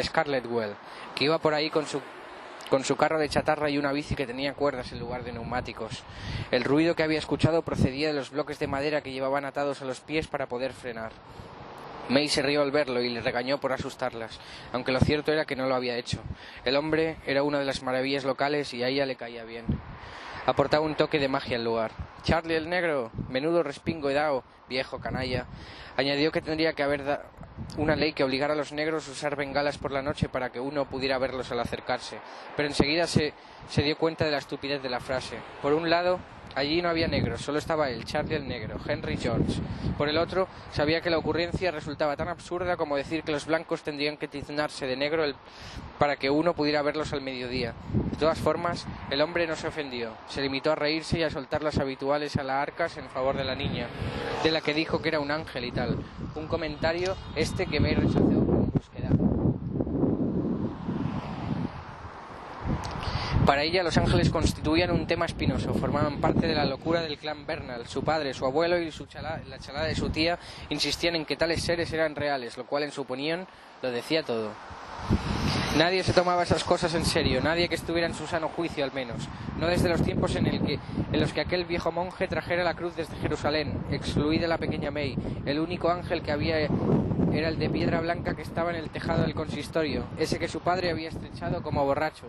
Scarletwell, que iba por ahí con su carro de chatarra y una bici que tenía cuerdas en lugar de neumáticos. El ruido que había escuchado procedía de los bloques de madera que llevaban atados a los pies para poder frenar. May se rió al verlo y le regañó por asustarlas, aunque lo cierto era que no lo había hecho. El hombre era una de las maravillas locales y a ella le caía bien. Aportaba un toque de magia al lugar. Charlie el negro, menudo respingo he dado, viejo canalla. Añadió que tendría que haber una ley que obligara a los negros a usar bengalas por la noche para que uno pudiera verlos al acercarse, pero enseguida se dio cuenta de la estupidez de la frase. Por un lado, allí no había negros, solo estaba él, Charlie el negro, Henry George. Por el otro, sabía que la ocurrencia resultaba tan absurda como decir que los blancos tendrían que tiznarse de negro para que uno pudiera verlos al mediodía. De todas formas, el hombre no se ofendió, se limitó a reírse y a soltar las habituales alaharcas en favor de la niña, de la que dijo que era un ángel y tal. Un comentario que May rechazó con brusquedad. Para ella, los ángeles constituían un tema espinoso, formaban parte de la locura del clan Bernal. Su padre, su abuelo y la chalada de su tía insistían en que tales seres eran reales, lo cual en su opinión lo decía todo. Nadie se tomaba esas cosas en serio, nadie que estuviera en su sano juicio al menos, no desde los tiempos en los que aquel viejo monje trajera la cruz desde Jerusalén, excluida la pequeña May. El único ángel que había era el de piedra blanca que estaba en el tejado del consistorio, ese que su padre había estrechado como borracho.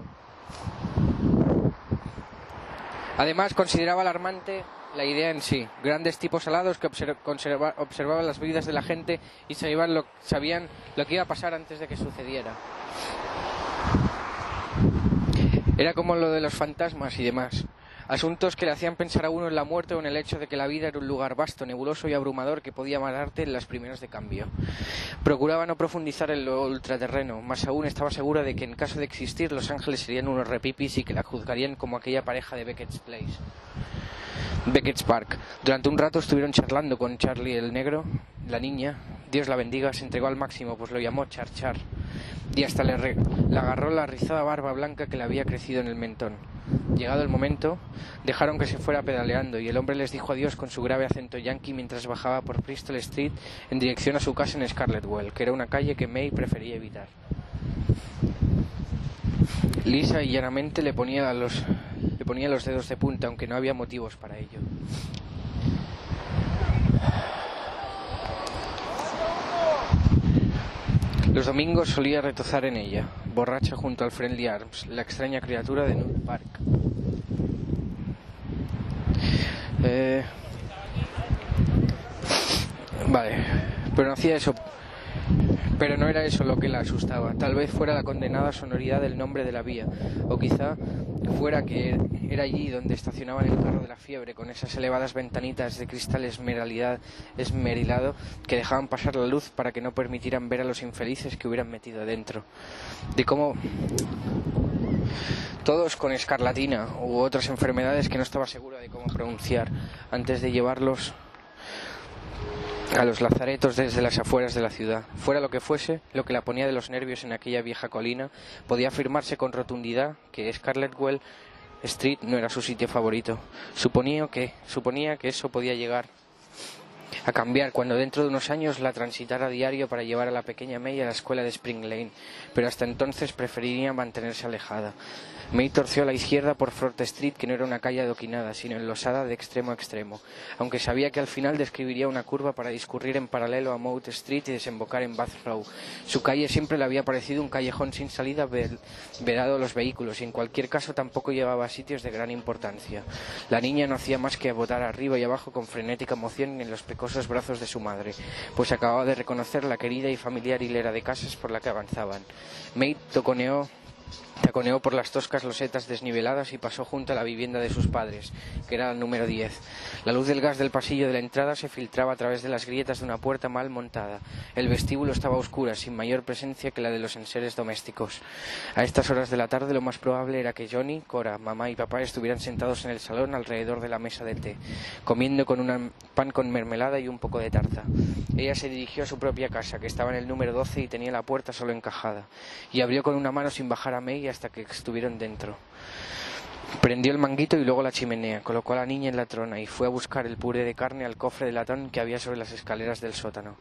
Además, consideraba alarmante la idea en sí. Grandes tipos alados que observaban las vidas de la gente y sabían lo que iba a pasar antes de que sucediera. Era como lo de los fantasmas y demás. Asuntos que le hacían pensar a uno en la muerte o en el hecho de que la vida era un lugar vasto, nebuloso y abrumador que podía matarte en las primeras de cambio. Procuraba no profundizar en lo ultraterreno, más aún estaba segura de que en caso de existir los ángeles serían unos repipis y que la juzgarían como aquella pareja de Beckett's Park. Durante un rato estuvieron charlando con Charlie el negro. La niña, Dios la bendiga, se entregó al máximo, pues lo llamó Char Char, y hasta le agarró la rizada barba blanca que le había crecido en el mentón. Llegado el momento, dejaron que se fuera pedaleando y el hombre les dijo adiós con su grave acento yankee mientras bajaba por Bristol Street en dirección a su casa en Scarletwell, que era una calle que May prefería evitar. Lisa y llanamente le ponía los dedos de punta, aunque no había motivos para ello. Los domingos solía retozar en ella, borracha junto al Friendly Arms, la extraña criatura de Nude Park. Vale, pero no hacía eso. Pero no era eso lo que la asustaba. Tal vez fuera la condenada sonoridad del nombre de la vía, o quizá fuera que era allí donde estacionaban el carro de la fiebre, con esas elevadas ventanitas de cristal esmerilado que dejaban pasar la luz para que no permitieran ver a los infelices que hubieran metido dentro. De cómo todos con escarlatina u otras enfermedades que no estaba segura de cómo pronunciar antes de llevarlos a los lazaretos desde las afueras de la ciudad. Fuera lo que fuese, lo que la ponía de los nervios en aquella vieja colina, podía afirmarse con rotundidad que Scarletwell Street no era su sitio favorito. Suponía que eso podía llegar a cambiar cuando dentro de unos años la transitara a diario para llevar a la pequeña May a la escuela de Spring Lane, pero hasta entonces preferiría mantenerse alejada. May torció a la izquierda por Front Street, que no era una calle adoquinada, sino enlosada de extremo a extremo, aunque sabía que al final describiría una curva para discurrir en paralelo a Mount Street y desembocar en Bath Row. Su calle siempre le había parecido un callejón sin salida vedado a los vehículos, y en cualquier caso tampoco llevaba a sitios de gran importancia. La niña no hacía más que botar arriba y abajo con frenética emoción en los pecosos brazos de su madre, pues acababa de reconocer la querida y familiar hilera de casas por la que avanzaban. May taconeó por las toscas losetas desniveladas y pasó junto a la vivienda de sus padres, que era el número 10. La luz del gas del pasillo de la entrada se filtraba a través de las grietas de una puerta mal montada. El vestíbulo estaba a oscuras, sin mayor presencia que la de los enseres domésticos. A estas horas de la tarde lo más probable era que Johnny, Cora, mamá y papá estuvieran sentados en el salón alrededor de la mesa de té, comiendo con un pan con mermelada y un poco de tarta. Ella se dirigió a su propia casa, que estaba en el número 12 y tenía la puerta solo encajada, y abrió con una mano sin bajar a May hasta que estuvieron dentro. Prendió el manguito y luego la chimenea, colocó a la niña en la trona y fue a buscar el puré de carne al cofre de latón que había sobre las escaleras del sótano.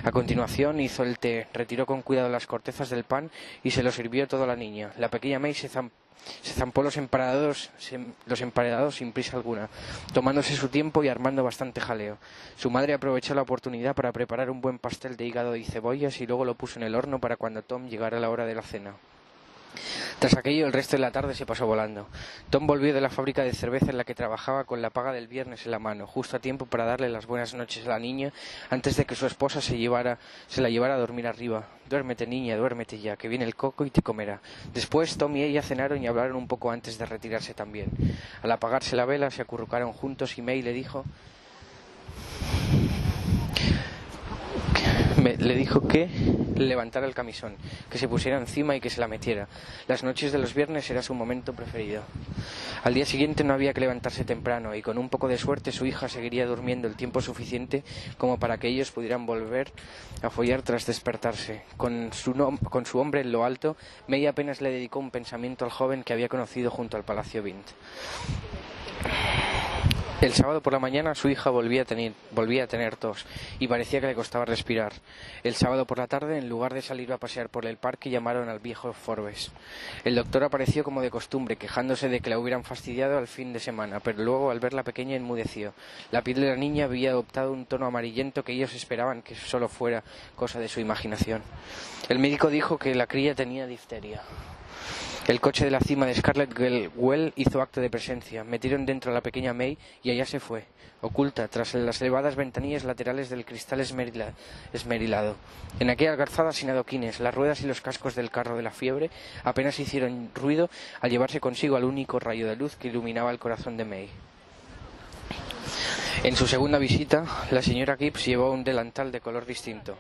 A continuación hizo el té, retiró con cuidado las cortezas del pan y se lo sirvió todo a la niña. La pequeña May se zampó los emparedados sin prisa alguna, tomándose su tiempo y armando bastante jaleo. Su madre aprovechó la oportunidad para preparar un buen pastel de hígado y cebollas y luego lo puso en el horno para cuando Tom llegara a la hora de la cena. Tras aquello, el resto de la tarde se pasó volando. Tom volvió de la fábrica de cerveza en la que trabajaba con la paga del viernes en la mano, justo a tiempo para darle las buenas noches a la niña antes de que su esposa se la llevara a dormir arriba. Duérmete, niña, duérmete ya, que viene el coco y te comerá. Después Tom y ella cenaron y hablaron un poco antes de retirarse también. Al apagarse la vela se acurrucaron juntos y May le dijo que levantara el camisón, que se pusiera encima y que se la metiera. Las noches de los viernes era su momento preferido. Al día siguiente no había que levantarse temprano y con un poco de suerte su hija seguiría durmiendo el tiempo suficiente como para que ellos pudieran volver a follar tras despertarse. Con su hombre en lo alto, May apenas le dedicó un pensamiento al joven que había conocido junto al Palacio Vint. El sábado por la mañana su hija volvía a tener tos y parecía que le costaba respirar. El sábado por la tarde, en lugar de salir a pasear por el parque, llamaron al viejo Forbes. El doctor apareció como de costumbre, quejándose de que la hubieran fastidiado al fin de semana, pero luego al verla pequeña enmudeció. La piel de la niña había adoptado un tono amarillento que ellos esperaban que solo fuera cosa de su imaginación. El médico dijo que la cría tenía difteria. El coche de la cima de Scarlet Well hizo acto de presencia. Metieron dentro a la pequeña May y allá se fue, oculta tras las elevadas ventanillas laterales del cristal esmerilado. En aquella calzada sin adoquines, las ruedas y los cascos del carro de la fiebre apenas hicieron ruido al llevarse consigo al único rayo de luz que iluminaba el corazón de May. En su segunda visita, la señora Gibbs llevó un delantal de color distinto,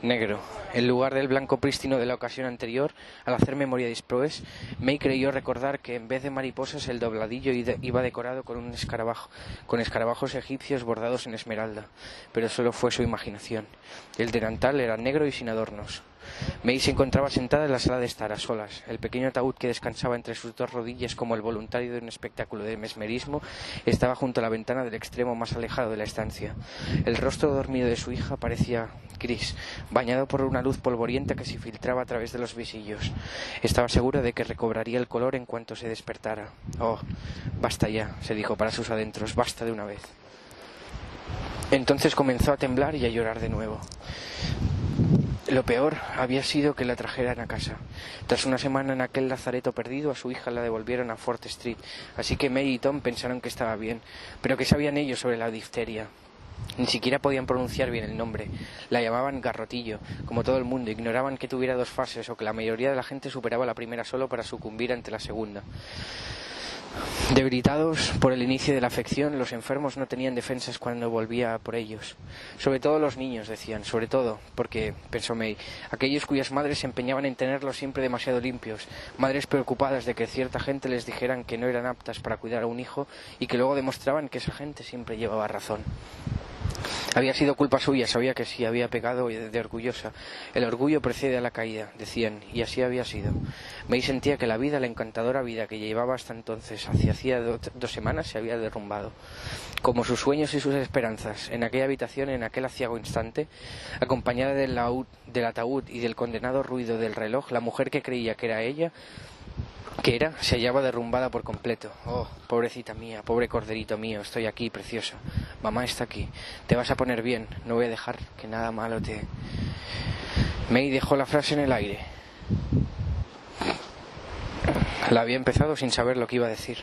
negro. En lugar del blanco prístino de la ocasión anterior, al hacer memoria después, May creyó recordar que en vez de mariposas el dobladillo iba decorado con escarabajos egipcios bordados en esmeralda, pero solo fue su imaginación. El delantal era negro y sin adornos. May se encontraba sentada en la sala de estar a solas. El pequeño ataúd que descansaba entre sus dos rodillas como el voluntario de un espectáculo de mesmerismo estaba junto a la ventana del extremo más alejado de la estancia. El rostro dormido de su hija parecía gris, bañado por una luz polvorienta que se filtraba a través de los visillos. Estaba segura de que recobraría el color en cuanto se despertara. «Oh, basta ya», se dijo para sus adentros, «basta de una vez». Entonces comenzó a temblar y a llorar de nuevo. Lo peor había sido que la trajeran a casa. Tras una semana en aquel lazareto perdido, a su hija la devolvieron a Fort Street, así que Mary y Tom pensaron que estaba bien. Pero ¿qué sabían ellos sobre la difteria? Ni siquiera podían pronunciar bien el nombre. La llamaban garrotillo, como todo el mundo. Ignoraban que tuviera dos fases o que la mayoría de la gente superaba la primera solo para sucumbir ante la segunda. Debilitados por el inicio de la afección, los enfermos no tenían defensas cuando volvía por ellos. Sobre todo los niños, decían, sobre todo, porque, pensó May, aquellos cuyas madres se empeñaban en tenerlos siempre demasiado limpios, madres preocupadas de que cierta gente les dijeran que no eran aptas para cuidar a un hijo y que luego demostraban que esa gente siempre llevaba razón. Había sido culpa suya, sabía que sí, había pecado de orgullosa. El orgullo precede a la caída, decían, y así había sido. May sentía que la vida, la encantadora vida que llevaba hasta entonces, hacía 2 semanas, se había derrumbado. Como sus sueños y sus esperanzas, en aquella habitación, en aquel aciago instante, acompañada del ataúd y del condenado ruido del reloj, la mujer que creía que era ella, se hallaba derrumbada por completo. Oh, pobrecita mía, pobre corderito mío, estoy aquí, preciosa. Mamá está aquí. Te vas a poner bien, no voy a dejar que nada malo te... May dejó la frase en el aire. La había empezado sin saber lo que iba a decir.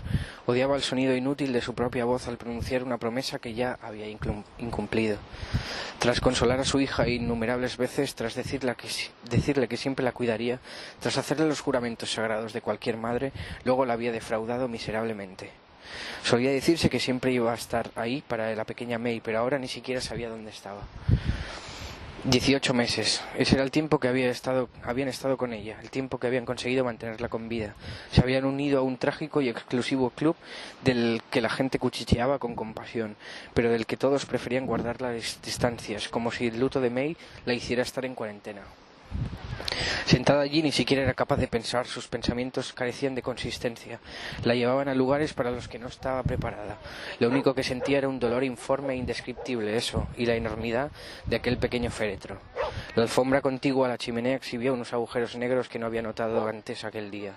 Odiaba el sonido inútil de su propia voz al pronunciar una promesa que ya había incumplido. Tras consolar a su hija innumerables veces, tras decirle que siempre la cuidaría, tras hacerle los juramentos sagrados de cualquier madre, luego la había defraudado miserablemente. Solía decirse que siempre iba a estar ahí para la pequeña May, pero ahora ni siquiera sabía dónde estaba. 18 meses. Ese era el tiempo que habían estado con ella, el tiempo que habían conseguido mantenerla con vida. Se habían unido a un trágico y exclusivo club del que la gente cuchicheaba con compasión, pero del que todos preferían guardar las distancias, como si el luto de May la hiciera estar en cuarentena. Sentada allí ni siquiera era capaz de pensar, sus pensamientos carecían de consistencia. La llevaban a lugares para los que no estaba preparada. Lo único que sentía era un dolor informe e indescriptible, eso, y la enormidad de aquel pequeño féretro. La alfombra contigua a la chimenea exhibía unos agujeros negros que no había notado antes aquel día.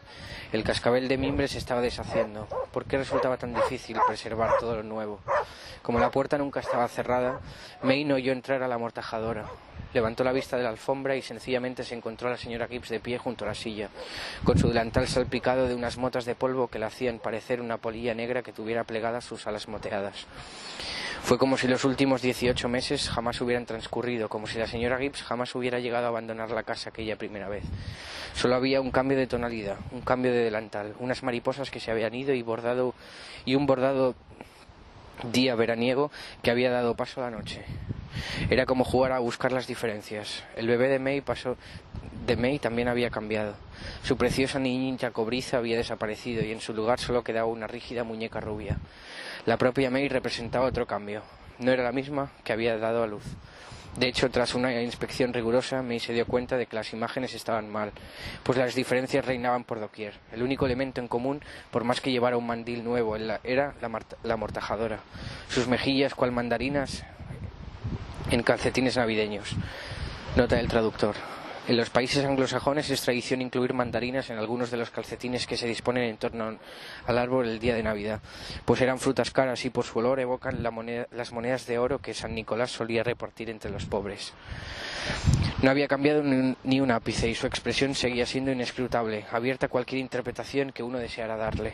El cascabel de mimbre se estaba deshaciendo. ¿Por qué resultaba tan difícil preservar todo lo nuevo? Como la puerta nunca estaba cerrada, May no oyó entrar a la amortajadora. Levantó la vista de la alfombra y sencillamente se encontró a la señora Gibbs de pie junto a la silla, con su delantal salpicado de unas motas de polvo que le hacían parecer una polilla negra que tuviera plegadas sus alas moteadas. Fue como si los últimos 18 meses jamás hubieran transcurrido, como si la señora Gibbs jamás hubiera llegado a abandonar la casa aquella primera vez. Solo había un cambio de tonalidad, un cambio de delantal, unas mariposas que se habían ido y un bordado día veraniego que había dado paso a la noche. Era como jugar a buscar las diferencias. El bebé de May también había cambiado. Su preciosa niñita cobriza había desaparecido y en su lugar solo quedaba una rígida muñeca rubia. La propia May representaba otro cambio. No era la misma que había dado a luz. De hecho, tras una inspección rigurosa, May se dio cuenta de que las imágenes estaban mal, pues las diferencias reinaban por doquier. El único elemento en común, por más que llevara un mandil nuevo, era la amortajadora. Sus mejillas, cual mandarinas en calcetines navideños. Nota del traductor. En los países anglosajones es tradición incluir mandarinas en algunos de los calcetines que se disponen en torno al árbol el día de Navidad, pues eran frutas caras y por su olor evocan las monedas de oro que San Nicolás solía repartir entre los pobres. No había cambiado ni un ápice y su expresión seguía siendo inescrutable, abierta a cualquier interpretación que uno deseara darle.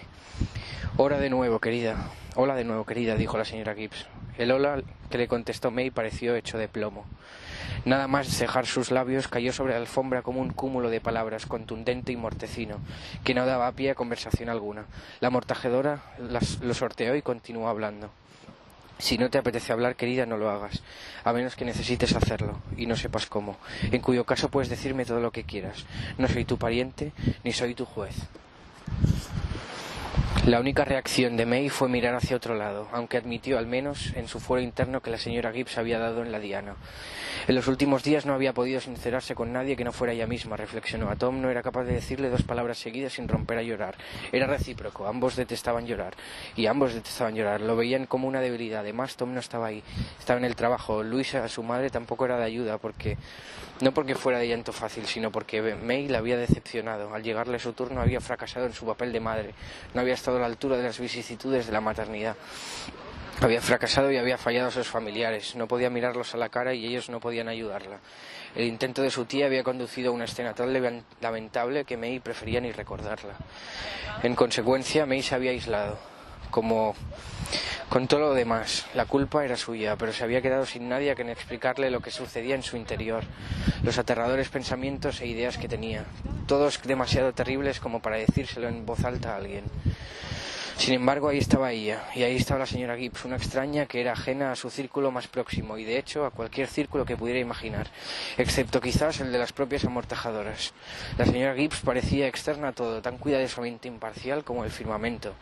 Hola de nuevo, querida, dijo la señora Gibbs. El hola que le contestó May pareció hecho de plomo. Nada más cejar sus labios cayó sobre la alfombra como un cúmulo de palabras, contundente y mortecino, que no daba pie a conversación alguna. La amortajadora lo sorteó y continuó hablando. Si no te apetece hablar, querida, no lo hagas, a menos que necesites hacerlo, y no sepas cómo, en cuyo caso puedes decirme todo lo que quieras. No soy tu pariente, ni soy tu juez. La única reacción de May fue mirar hacia otro lado, aunque admitió al menos en su fuero interno que la señora Gibbs había dado en la diana. En los últimos días no había podido sincerarse con nadie que no fuera ella misma, reflexionó. A Tom no era capaz de decirle 2 palabras seguidas sin romper a llorar. Era recíproco, ambos detestaban llorar. Lo veían como una debilidad. Además, Tom no estaba ahí, estaba en el trabajo. Luisa, su madre, tampoco era de ayuda, no porque fuera de llanto fácil, sino porque May la había decepcionado. Al llegarle su turno había fracasado en su papel de madre. No había estado a la altura de las vicisitudes de la maternidad. Había fracasado y había fallado a sus familiares. No podía mirarlos a la cara y ellos no podían ayudarla. El intento de su tía había conducido a una escena tan lamentable que May prefería ni recordarla. En consecuencia, May se había aislado. Como con todo lo demás, la culpa era suya, pero se había quedado sin nadie a quien explicarle lo que sucedía en su interior, los aterradores pensamientos e ideas que tenía, todos demasiado terribles como para decírselo en voz alta a alguien. Sin embargo, ahí estaba ella, y ahí estaba la señora Gibbs, una extraña que era ajena a su círculo más próximo, y de hecho a cualquier círculo que pudiera imaginar, excepto quizás el de las propias amortajadoras. La señora Gibbs parecía externa a todo, tan cuidadosamente imparcial como el firmamento.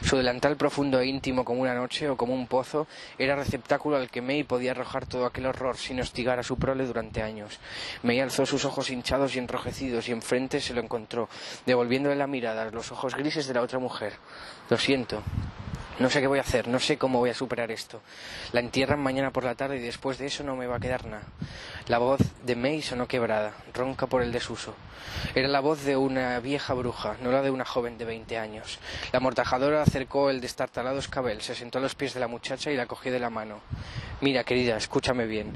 Su delantal profundo e íntimo como una noche o como un pozo era receptáculo al que May podía arrojar todo aquel horror sin hostigar a su prole durante años. May alzó sus ojos hinchados y enrojecidos y enfrente se lo encontró, devolviéndole la mirada, los ojos grises de la otra mujer. Lo siento. No sé qué voy a hacer, no sé cómo voy a superar esto. La entierran mañana por la tarde y después de eso no me va a quedar nada. La voz de May sonó quebrada, ronca por el desuso. Era la voz de una vieja bruja, no la de una joven de 20 años. La amortajadora acercó el destartalado escabel, se sentó a los pies de la muchacha y la cogió de la mano. Mira, querida, escúchame bien.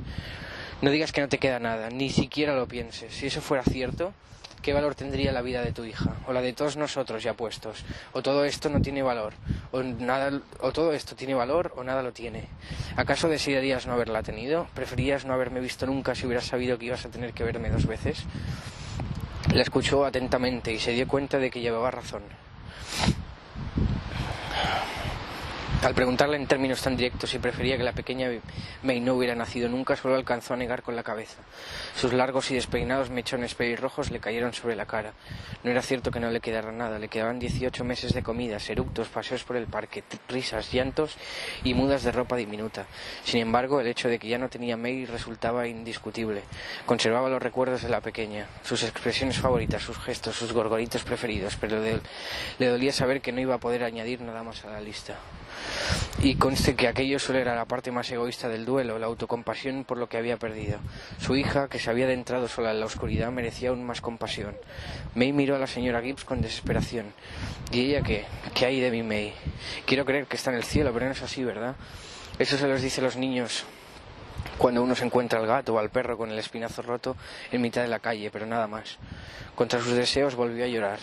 No digas que no te queda nada, ni siquiera lo pienses. Si eso fuera cierto, ¿qué valor tendría la vida de tu hija? O la de todos nosotros ya puestos. O todo esto no tiene valor. O todo esto tiene valor o nada lo tiene. ¿Acaso desearías no haberla tenido? ¿Preferirías no haberme visto nunca si hubieras sabido que ibas a tener que verme 2 veces? La escuchó atentamente y se dio cuenta de que llevaba razón. Al preguntarle en términos tan directos si prefería que la pequeña May no hubiera nacido nunca, solo alcanzó a negar con la cabeza. Sus largos y despeinados mechones pelirrojos le cayeron sobre la cara. No era cierto que no le quedara nada, le quedaban 18 meses de comidas, eructos, paseos por el parque, risas, llantos y mudas de ropa diminuta. Sin embargo, el hecho de que ya no tenía May resultaba indiscutible. Conservaba los recuerdos de la pequeña, sus expresiones favoritas, sus gestos, sus gorgoritos preferidos, pero le dolía saber que no iba a poder añadir nada más a la lista. Y conste que aquello solo era la parte más egoísta del duelo, la autocompasión por lo que había perdido. Su hija, que se había adentrado sola en la oscuridad, merecía aún más compasión. May miró a la señora Gibbs con desesperación. ¿Y ella qué? ¿Qué hay de mi May? Quiero creer que está en el cielo, pero no es así, ¿verdad? Eso se los dice a los niños cuando uno se encuentra al gato o al perro con el espinazo roto en mitad de la calle, pero nada más. Contra sus deseos volvió a llorar.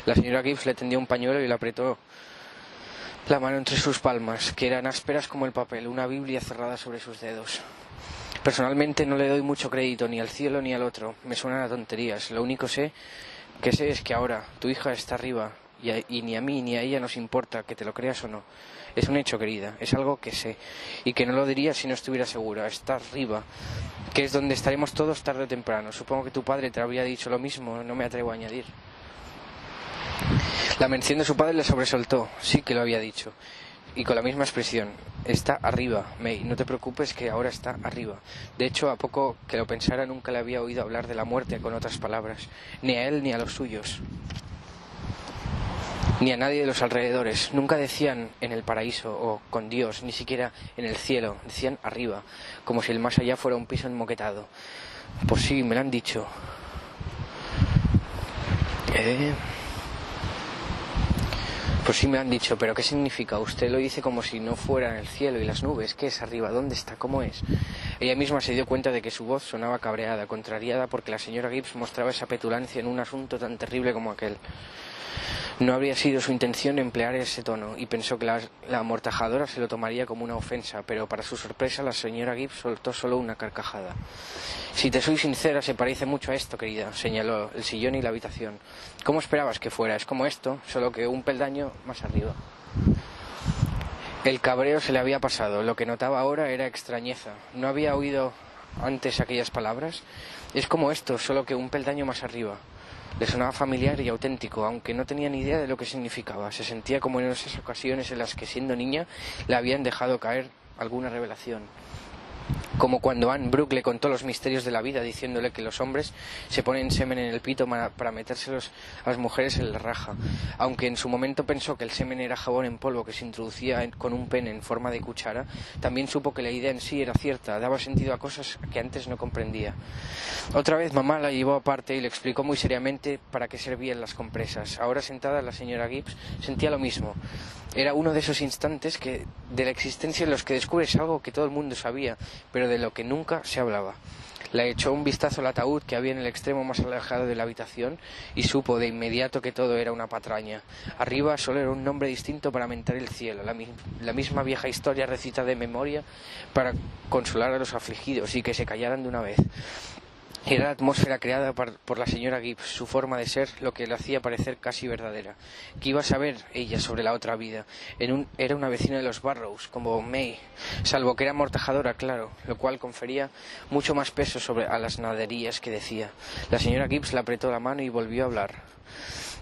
La señora Gibbs le tendió un pañuelo y le apretó la mano entre sus palmas, que eran ásperas como el papel, una Biblia cerrada sobre sus dedos. Personalmente no le doy mucho crédito ni al cielo ni al otro, me suenan a tonterías. Lo único que sé es que ahora tu hija está arriba y ni a mí ni a ella nos importa que te lo creas o no. Es un hecho, querida, es algo que sé y que no lo diría si no estuviera segura. Está arriba, que es donde estaremos todos tarde o temprano. Supongo que tu padre te habría dicho lo mismo, no me atrevo a añadir. La mención de su padre le sobresaltó. Sí que lo había dicho. Y con la misma expresión. Está arriba, May. No te preocupes que ahora está arriba. De hecho, a poco que lo pensara, nunca le había oído hablar de la muerte con otras palabras. Ni a él ni a los suyos. Ni a nadie de los alrededores. Nunca decían en el paraíso o con Dios, ni siquiera en el cielo. Decían arriba, como si el más allá fuera un piso enmoquetado. Pues sí, me lo han dicho. Pues sí me han dicho, pero ¿qué significa? Usted lo dice como si no fuera en el cielo y las nubes. ¿Qué es arriba? ¿Dónde está? ¿Cómo es? Ella misma se dio cuenta de que su voz sonaba cabreada, contrariada porque la señora Gibbs mostraba esa petulancia en un asunto tan terrible como aquel. No habría sido su intención emplear ese tono, y pensó que la amortajadora se lo tomaría como una ofensa, pero para su sorpresa la señora Gibbs soltó solo una carcajada. Si te soy sincera, se parece mucho a esto, querida, señaló el sillón y la habitación. ¿Cómo esperabas que fuera? Es como esto, solo que un peldaño más arriba. El cabreo se le había pasado, lo que notaba ahora era extrañeza. ¿No había oído antes aquellas palabras? Es como esto, solo que un peldaño más arriba. Le sonaba familiar y auténtico, aunque no tenía ni idea de lo que significaba. Se sentía como en esas ocasiones en las que, siendo niña, le habían dejado caer alguna revelación. Como cuando Anne Brooke le contó los misterios de la vida, diciéndole que los hombres se ponen semen en el pito para metérselos a las mujeres en la raja. Aunque en su momento pensó que el semen era jabón en polvo que se introducía con un pene en forma de cuchara, también supo que la idea en sí era cierta, daba sentido a cosas que antes no comprendía. Otra vez mamá la llevó aparte y le explicó muy seriamente para qué servían las compresas. Ahora sentada la señora Gibbs sentía lo mismo. Era uno de esos instantes de la existencia en los que descubres algo que todo el mundo sabía, pero de lo que nunca se hablaba. Le echó un vistazo al ataúd que había en el extremo más alejado de la habitación y supo de inmediato que todo era una patraña. Arriba solo era un nombre distinto para mentar el cielo, la misma vieja historia recitada de memoria para consolar a los afligidos y que se callaran de una vez. Era la atmósfera creada por la señora Gibbs, su forma de ser, lo que le hacía parecer casi verdadera. ¿Qué iba a saber ella sobre la otra vida? Era una vecina de los Barrows, como May, salvo que era amortajadora, claro, lo cual confería mucho más peso a las naderías que decía. La señora Gibbs le apretó la mano y volvió a hablar.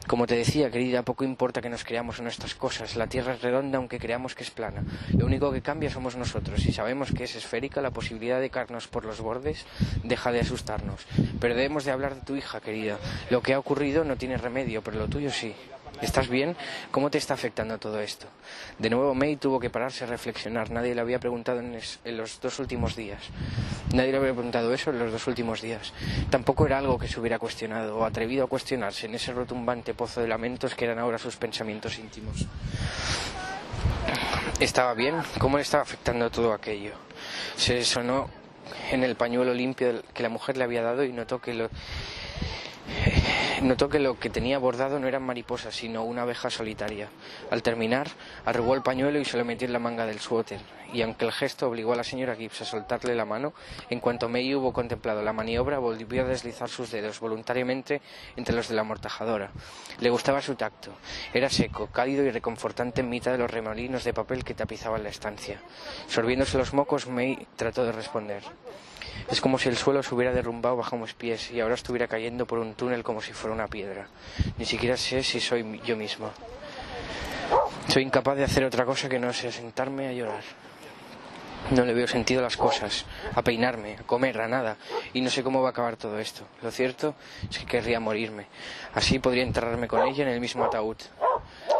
Como te decía, querida, poco importa que nos creamos en estas cosas. La Tierra es redonda aunque creamos que es plana. Lo único que cambia somos nosotros. Si sabemos que es esférica, la posibilidad de caernos por los bordes deja de asustarnos. Pero debemos de hablar de tu hija, querida. Lo que ha ocurrido no tiene remedio, pero lo tuyo sí. ¿Estás bien? ¿Cómo te está afectando todo esto? De nuevo May tuvo que pararse a reflexionar. Nadie le había preguntado en los 2 últimos días. Nadie le había preguntado eso en los 2 últimos días. Tampoco era algo que se hubiera cuestionado o atrevido a cuestionarse en ese retumbante pozo de lamentos que eran ahora sus pensamientos íntimos. ¿Estaba bien? ¿Cómo le estaba afectando todo aquello? Se sonó en el pañuelo limpio que la mujer le había dado y notó que lo que tenía bordado no eran mariposas, sino una abeja solitaria. Al terminar, arrugó el pañuelo y se lo metió en la manga del suéter, y aunque el gesto obligó a la señora Gibbs a soltarle la mano, en cuanto May hubo contemplado la maniobra, volvió a deslizar sus dedos voluntariamente entre los de la amortajadora. Le gustaba su tacto. Era seco, cálido y reconfortante en mitad de los remolinos de papel que tapizaban la estancia. Sorbiéndose los mocos, May trató de responder. Es como si el suelo se hubiera derrumbado bajo mis pies y ahora estuviera cayendo por un túnel como si fuera una piedra. Ni siquiera sé si soy yo misma. Soy incapaz de hacer otra cosa que no sea sentarme a llorar. No le veo sentido a las cosas, a peinarme, a comer, a nada, y no sé cómo va a acabar todo esto. Lo cierto es que querría morirme. Así podría enterrarme con ella en el mismo ataúd.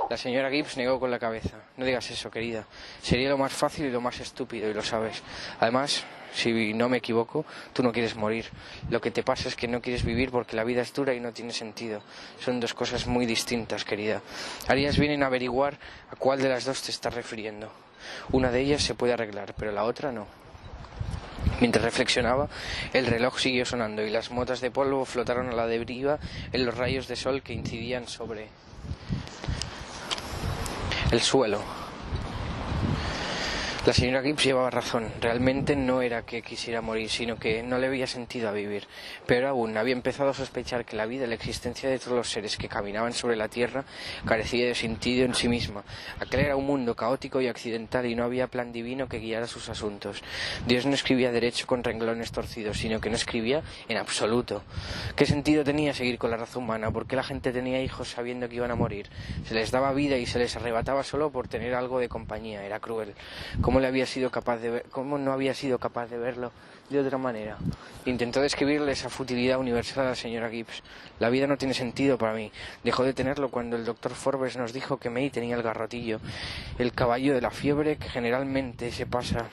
La señora Gibbs negó con la cabeza. No digas eso, querida. Sería lo más fácil y lo más estúpido, y lo sabes. Además, si no me equivoco, tú no quieres morir. Lo que te pasa es que no quieres vivir porque la vida es dura y no tiene sentido. Son 2 cosas muy distintas, querida. Harías bien en averiguar a cuál de las 2 te estás refiriendo. Una de ellas se puede arreglar, pero la otra no. Mientras reflexionaba, el reloj siguió sonando y las motas de polvo flotaron a la deriva en los rayos de sol que incidían sobre el suelo. La señora Gibbs llevaba razón. Realmente no era que quisiera morir, sino que no le había sentido a vivir. Pero aún había empezado a sospechar que la vida, la existencia de todos los seres que caminaban sobre la tierra, carecía de sentido en sí misma. Aquel era un mundo caótico y accidental y no había plan divino que guiara sus asuntos. Dios no escribía derecho con renglones torcidos, sino que no escribía en absoluto. ¿Qué sentido tenía seguir con la raza humana? ¿Por qué la gente tenía hijos sabiendo que iban a morir? Se les daba vida y se les arrebataba solo por tener algo de compañía. Era cruel. ¿Cómo no había sido capaz de verlo de otra manera? Intentó describirle esa futilidad universal a la señora Gibbs. La vida no tiene sentido para mí. Dejó de tenerlo cuando el doctor Forbes nos dijo que May tenía el garrotillo, el caballo de la fiebre que generalmente se pasa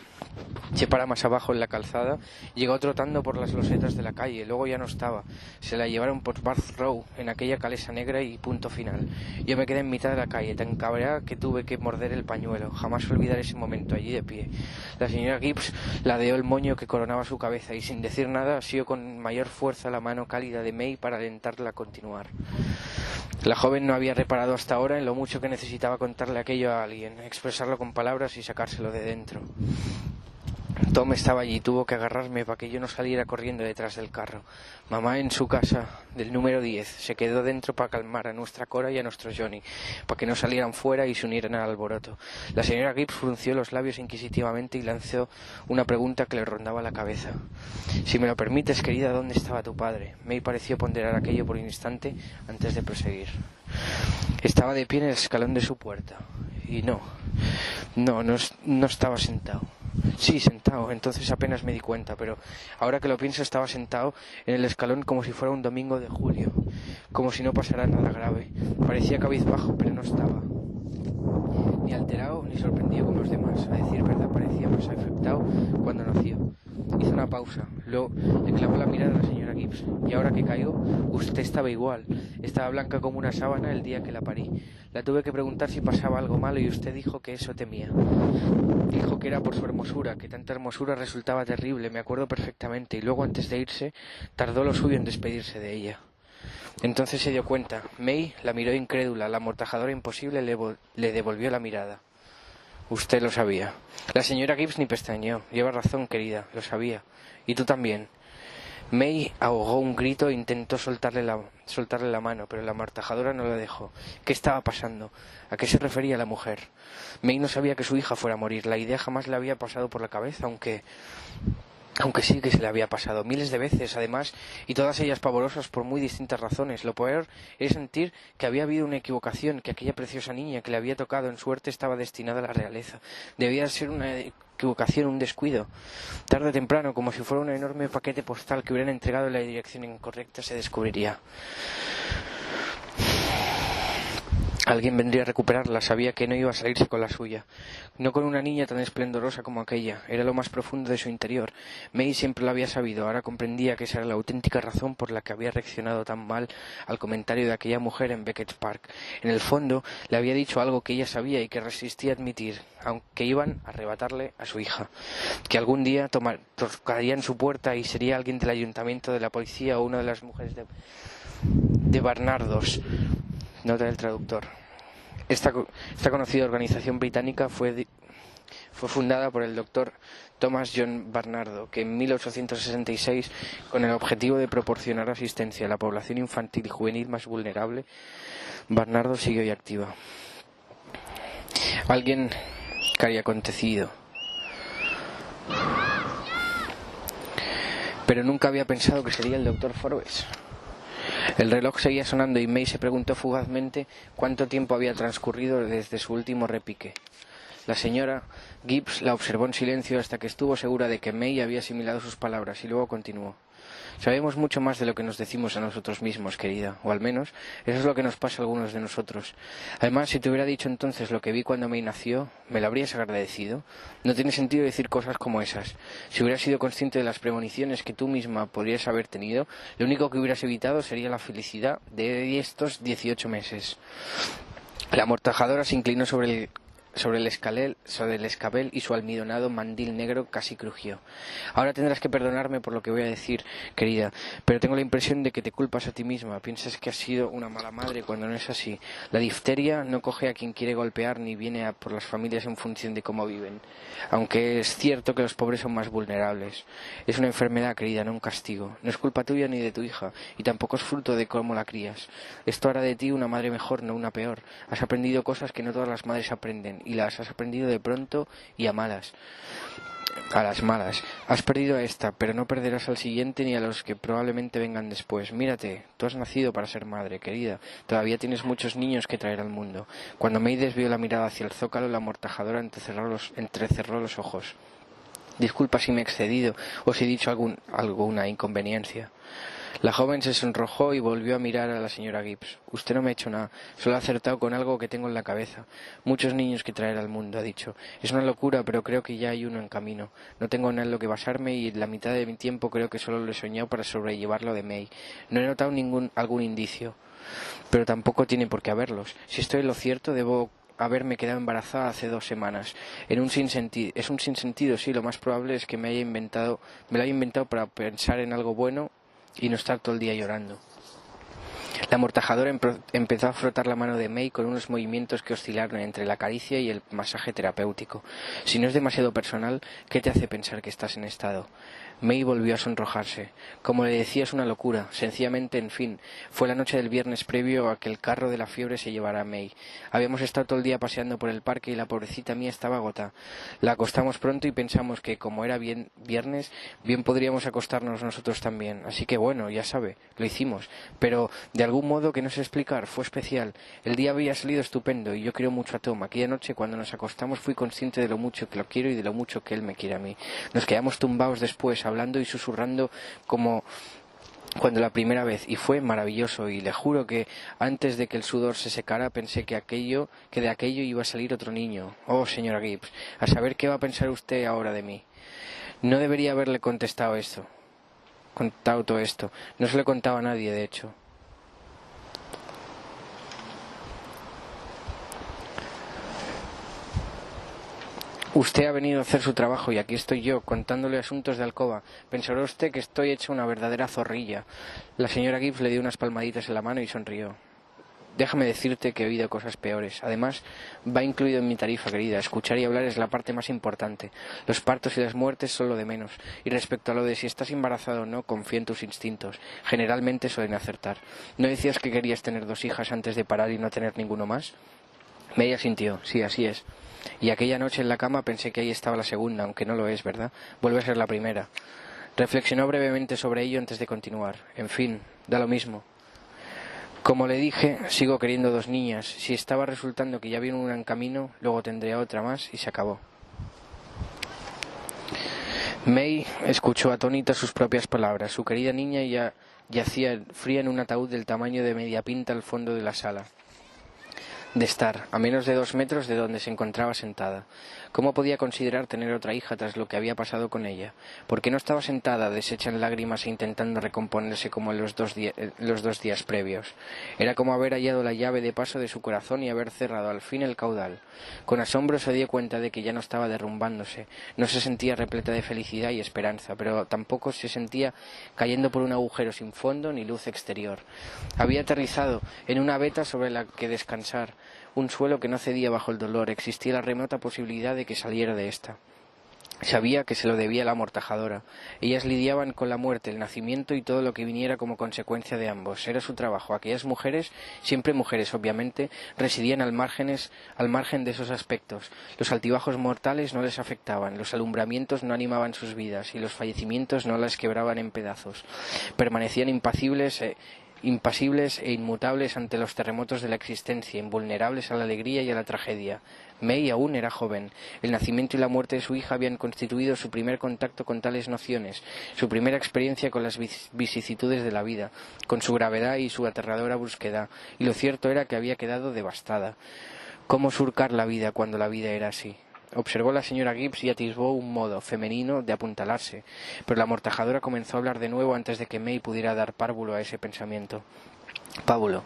Se para más abajo en la calzada, llegó trotando por las losetas de la calle, luego ya no estaba. Se la llevaron por Bath Row, en aquella calesa negra y punto final. Yo me quedé en mitad de la calle, tan cabreada que tuve que morder el pañuelo. Jamás olvidaré ese momento allí de pie. La señora Gibbs ladeó el moño que coronaba su cabeza y sin decir nada asió con mayor fuerza la mano cálida de May para alentarla a continuar. La joven no había reparado hasta ahora en lo mucho que necesitaba contarle aquello a alguien, expresarlo con palabras y sacárselo de dentro. Tom estaba allí, tuvo que agarrarme para que yo no saliera corriendo detrás del carro. Mamá en su casa del número 10 se quedó dentro para calmar a nuestra Cora y a nuestro Johnny, para que no salieran fuera y se unieran al alboroto. La señora Gibbs frunció los labios inquisitivamente y lanzó una pregunta que le rondaba la cabeza. Si me lo permites, querida, ¿dónde estaba tu padre? May pareció ponderar aquello por un instante antes de proseguir. Estaba de pie en el escalón de su puerta. Y no estaba sentado. Sí, sentado, entonces apenas me di cuenta, pero ahora que lo pienso estaba sentado en el escalón como si fuera un domingo de julio, como si no pasara nada grave. Parecía cabizbajo, pero no estaba ni alterado ni sorprendido como los demás. A decir verdad, parecía más afectado cuando nació. Hizo una pausa, luego le clavó la mirada a la señora Gibbs. Y ahora que caigo, usted estaba igual. Estaba blanca como una sábana el día que la parí. La tuve que preguntar si pasaba algo malo y usted dijo que eso temía. Dijo que era por su hermosura, que tanta hermosura resultaba terrible, me acuerdo perfectamente, y luego antes de irse tardó lo suyo en despedirse de ella. Entonces se dio cuenta. May la miró incrédula, la amortajadora imposible le devolvió la mirada. Usted lo sabía. La señora Gibbs ni pestañeó. Lleva razón, querida, lo sabía. Y tú también. May ahogó un grito e intentó soltarle la mano, pero la amortajadora no la dejó. ¿Qué estaba pasando? ¿A qué se refería la mujer? May no sabía que su hija fuera a morir. La idea jamás le había pasado por la cabeza, aunque sí que se le había pasado miles de veces, además, y todas ellas pavorosas por muy distintas razones. Lo peor es sentir que había habido una equivocación, que aquella preciosa niña que le había tocado en suerte estaba destinada a la realeza. Debía ser una equivocación, un descuido. Tarde o temprano, como si fuera un enorme paquete postal que hubieran entregado en la dirección incorrecta, se descubriría. Alguien vendría a recuperarla, sabía que no iba a salirse con la suya. No con una niña tan esplendorosa como aquella, era lo más profundo de su interior. May siempre lo había sabido, ahora comprendía que esa era la auténtica razón por la que había reaccionado tan mal al comentario de aquella mujer en Beckett Park. En el fondo, le había dicho algo que ella sabía y que resistía a admitir, aunque iban a arrebatarle a su hija. Que algún día tocarían su puerta y sería alguien del ayuntamiento, de la policía o una de las mujeres de Barnardos. Nota del traductor. Esta conocida organización británica fue fundada por el doctor Thomas John Barnardo, que en 1866, con el objetivo de proporcionar asistencia a la población infantil y juvenil más vulnerable, Barnardo sigue hoy activa. Alguien que había acontecido, pero nunca había pensado que sería el doctor Forbes. El reloj seguía sonando y May se preguntó fugazmente cuánto tiempo había transcurrido desde su último repique. La señora Gibbs la observó en silencio hasta que estuvo segura de que May había asimilado sus palabras y luego continuó. Sabemos mucho más de lo que nos decimos a nosotros mismos, querida, o al menos eso es lo que nos pasa a algunos de nosotros. Además, si te hubiera dicho entonces lo que vi cuando May nació, ¿me lo habrías agradecido? No tiene sentido decir cosas como esas. Si hubieras sido consciente de las premoniciones que tú misma podrías haber tenido, lo único que hubieras evitado sería la felicidad de estos 18 meses. La amortajadora se inclinó sobre el escabel y su almidonado mandil negro casi crujió. Ahora tendrás que perdonarme por lo que voy a decir, querida, pero tengo la impresión de que te culpas a ti misma. Piensas que has sido una mala madre cuando no es así. La difteria no coge a quien quiere golpear ni viene por las familias en función de cómo viven, aunque es cierto que los pobres son más vulnerables. Es una enfermedad, querida, no un castigo. No es culpa tuya ni de tu hija, y tampoco es fruto de cómo la crías. Esto hará de ti una madre mejor, no una peor. Has aprendido cosas que no todas las madres aprenden, y las has aprendido de pronto y a las malas. Has perdido a esta, pero no perderás al siguiente ni a los que probablemente vengan después. Mírate, tú has nacido para ser madre, querida. Todavía tienes muchos niños que traer al mundo. Cuando May desvió la mirada hacia el zócalo, la amortajadora entrecerró los ojos. Disculpa si me he excedido o si he dicho alguna inconveniencia. La joven se sonrojó y volvió a mirar a la señora Gibbs. Usted no me ha hecho nada, solo ha acertado con algo que tengo en la cabeza. Muchos niños que traer al mundo, ha dicho. Es una locura, pero creo que ya hay uno en camino. No tengo nada en lo que basarme y la mitad de mi tiempo creo que solo lo he soñado para sobrellevarlo de May. No he notado algún indicio, pero tampoco tiene por qué haberlos. Si estoy en lo cierto, debo haberme quedado embarazada hace 2 semanas. Es un sinsentido, sí, lo más probable es que me lo haya inventado para pensar en algo bueno y no estar todo el día llorando. La amortajadora empezó a frotar la mano de May con unos movimientos que oscilaron entre la caricia y el masaje terapéutico. Si no es demasiado personal, ¿qué te hace pensar que estás en estado? May volvió a sonrojarse. Como le decía, es una locura. Sencillamente, en fin, fue la noche del viernes previo a que el carro de la fiebre se llevara a May. Habíamos estado todo el día paseando por el parque y la pobrecita mía estaba agotada. La acostamos pronto y pensamos que, como era viernes, bien podríamos acostarnos nosotros también. Así que bueno, ya sabe, lo hicimos. Pero, de algún modo que no sé explicar, fue especial. El día había salido estupendo y yo quiero mucho a Tom. Aquella noche, cuando nos acostamos, fui consciente de lo mucho que lo quiero y de lo mucho que él me quiere a mí. Nos quedamos tumbados después, hablando y susurrando como cuando la primera vez, y fue maravilloso, y le juro que antes de que el sudor se secara pensé que de aquello iba a salir otro niño. Oh, señora Gibbs, a saber qué va a pensar usted ahora de mí. No debería haberle contado todo esto. No se lo he contado a nadie, de hecho. Usted ha venido a hacer su trabajo y aquí estoy yo, contándole asuntos de alcoba. Pensará usted que estoy hecha una verdadera zorrilla. La señora Gibbs le dio unas palmaditas en la mano y sonrió. Déjame decirte que he oído cosas peores. Además, va incluido en mi tarifa, querida. Escuchar y hablar es la parte más importante. Los partos y las muertes son lo de menos. Y respecto a lo de si estás embarazada o no, confía en tus instintos. Generalmente suelen acertar. ¿No decías que querías tener 2 hijas antes de parar y no tener ninguno más? Media asintió. Sí, así es. Y aquella noche en la cama pensé que ahí estaba la segunda, aunque no lo es, ¿verdad? Vuelve a ser la primera. Reflexionó brevemente sobre ello antes de continuar. En fin, da lo mismo. Como le dije, sigo queriendo 2 niñas. Si estaba resultando que ya viene una en camino, luego tendré otra más y se acabó. May escuchó atónita sus propias palabras. Su querida niña ya yacía fría en un ataúd del tamaño de media pinta al fondo de la sala de estar, a menos de 2 metros de donde se encontraba sentada. ¿Cómo podía considerar tener otra hija tras lo que había pasado con ella? ¿Por qué no estaba sentada, deshecha en lágrimas e intentando recomponerse como en los dos días previos? Era como haber hallado la llave de paso de su corazón y haber cerrado al fin el caudal. Con asombro se dio cuenta de que ya no estaba derrumbándose. No se sentía repleta de felicidad y esperanza, pero tampoco se sentía cayendo por un agujero sin fondo ni luz exterior. Había aterrizado en una veta sobre la que descansar, un suelo que no cedía bajo el dolor. Existía la remota posibilidad de que saliera de esta. Sabía que se lo debía a la amortajadora. Ellas lidiaban con la muerte, el nacimiento y todo lo que viniera como consecuencia de ambos. Era su trabajo. Aquellas mujeres, siempre mujeres obviamente, residían al margen de esos aspectos. Los altibajos mortales no les afectaban, los alumbramientos no animaban sus vidas y los fallecimientos no las quebraban en pedazos. Permanecían impasibles e inmutables ante los terremotos de la existencia, invulnerables a la alegría y a la tragedia. May aún era joven. El nacimiento y la muerte de su hija habían constituido su primer contacto con tales nociones, su primera experiencia con las vicisitudes de la vida, con su gravedad y su aterradora brusquedad, y lo cierto era que había quedado devastada. ¿Cómo surcar la vida cuando la vida era así? Observó la señora Gibbs y atisbó un modo femenino de apuntalarse, pero la amortajadora comenzó a hablar de nuevo antes de que May pudiera dar párvulo a ese pensamiento. Pábulo.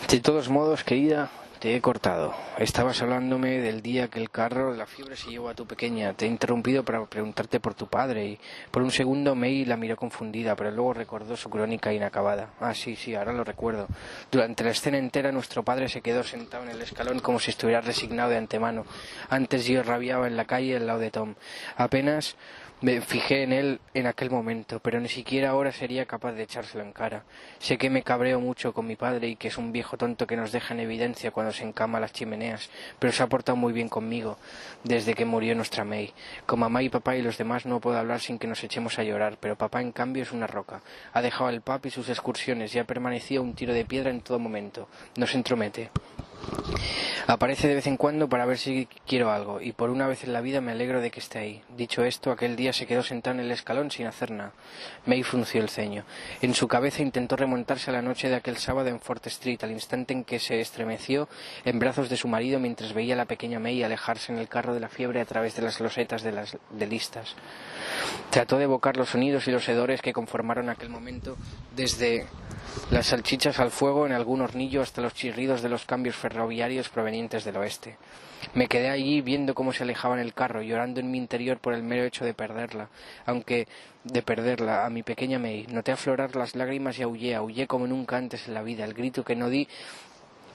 De todos modos, querida, te he cortado. Estabas hablándome del día que el carro de la fiebre se llevó a tu pequeña. Te he interrumpido para preguntarte por tu padre y por un segundo May la miró confundida, pero luego recordó su crónica inacabada. Ah, sí, ahora lo recuerdo. Durante la escena entera nuestro padre se quedó sentado en el escalón como si estuviera resignado de antemano. Antes yo rabiaba en la calle al lado de Tom. Apenas me fijé en él en aquel momento, pero ni siquiera ahora sería capaz de echárselo en cara. Sé que me cabreo mucho con mi padre y que es un viejo tonto que nos deja en evidencia cuando se encama a las chimeneas, pero se ha portado muy bien conmigo desde que murió nuestra May. Con mamá y papá y los demás no puedo hablar sin que nos echemos a llorar, pero papá en cambio es una roca. Ha dejado al pub y sus excursiones y ha permanecido a un tiro de piedra en todo momento. No se entromete. Aparece de vez en cuando para ver si quiero algo, y por una vez en la vida me alegro de que esté ahí. Dicho esto, aquel día se quedó sentado en el escalón sin hacer nada. May frunció el ceño. En su cabeza intentó remontarse a la noche de aquel sábado en Fort Street, al instante en que se estremeció en brazos de su marido mientras veía a la pequeña May alejarse en el carro de la fiebre a través de las losetas de listas. Trató de evocar los sonidos y los hedores que conformaron aquel momento, desde las salchichas al fuego en algún hornillo hasta los chirridos de los cambios ferroviarios provenientes del oeste. Me quedé allí viendo cómo se alejaba en el carro, llorando en mi interior por el mero hecho de perderla, a mi pequeña May. Noté aflorar las lágrimas y aullé como nunca antes en la vida. El grito que no di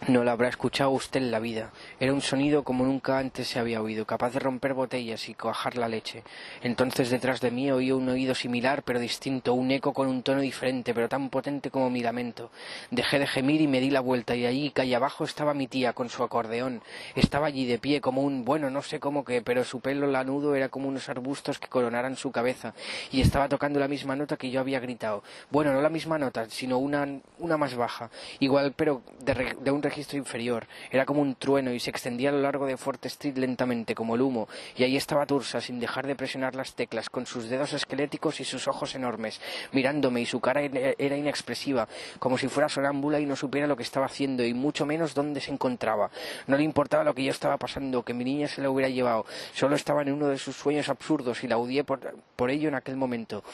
no lo habrá escuchado usted en la vida. Era un sonido como nunca antes se había oído, capaz de romper botellas y cuajar la leche. Entonces detrás de mí oí un oído similar pero distinto, un eco con un tono diferente, pero tan potente como mi lamento. Dejé de gemir y me di la vuelta, y allí, calle abajo, estaba mi tía con su acordeón. Estaba allí de pie como bueno, no sé cómo que, pero su pelo lanudo era como unos arbustos que coronaran su cabeza, y estaba tocando la misma nota que yo había gritado. Bueno, no la misma nota, sino una más baja, igual pero de un registro inferior. Era como un trueno y se extendía a lo largo de Fort Street lentamente como el humo, y ahí estaba Tursa sin dejar de presionar las teclas, con sus dedos esqueléticos y sus ojos enormes, mirándome, y su cara era inexpresiva, como si fuera sonámbula y no supiera lo que estaba haciendo y mucho menos dónde se encontraba. No le importaba lo que yo estaba pasando, que mi niña se la hubiera llevado. Solo estaba en uno de sus sueños absurdos y la odié por ello en aquel momento.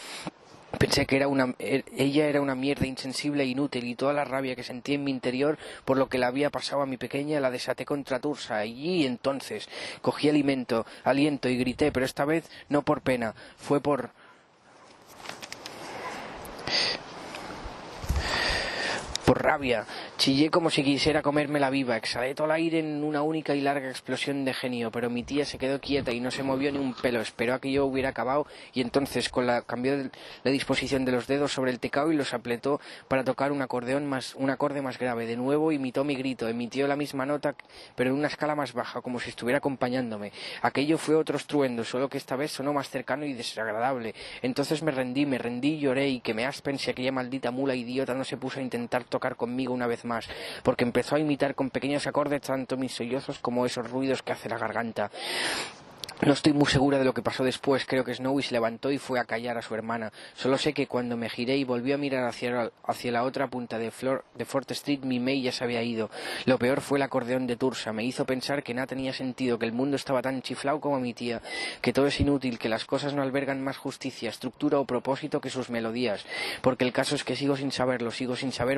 Pensé que ella era una mierda insensible e inútil, y toda la rabia que sentí en mi interior por lo que le había pasado a mi pequeña la desaté contra Tursa. Y entonces cogí aliento y grité, pero esta vez no por pena, fue por rabia. Chillé como si quisiera comérmela viva, exhalé todo el aire en una única y larga explosión de genio, pero mi tía se quedó quieta y no se movió ni un pelo. Esperó a que yo hubiera acabado, y entonces cambió la disposición de los dedos sobre el teclado y los apretó para tocar un acorde más grave. De nuevo imitó mi grito, emitió la misma nota, pero en una escala más baja, como si estuviera acompañándome. Aquello fue otro estruendo, solo que esta vez sonó más cercano y desagradable. Entonces me rendí y lloré, y que me aspen si aquella maldita mula idiota no se puso a intentar tocar conmigo una vez más, porque empezó a imitar con pequeños acordes tanto mis sollozos como esos ruidos que hace la garganta. No estoy muy segura de lo que pasó después. Creo que Snowy se levantó y fue a callar a su hermana. Solo sé que cuando me giré y volví a mirar hacia la otra punta de Fort Street, mi May ya se había ido. Lo peor fue el acordeón de Tursa. Me hizo pensar que nada tenía sentido, que el mundo estaba tan chiflado como mi tía, que todo es inútil, que las cosas no albergan más justicia, estructura o propósito que sus melodías. Porque el caso es que sigo sin saber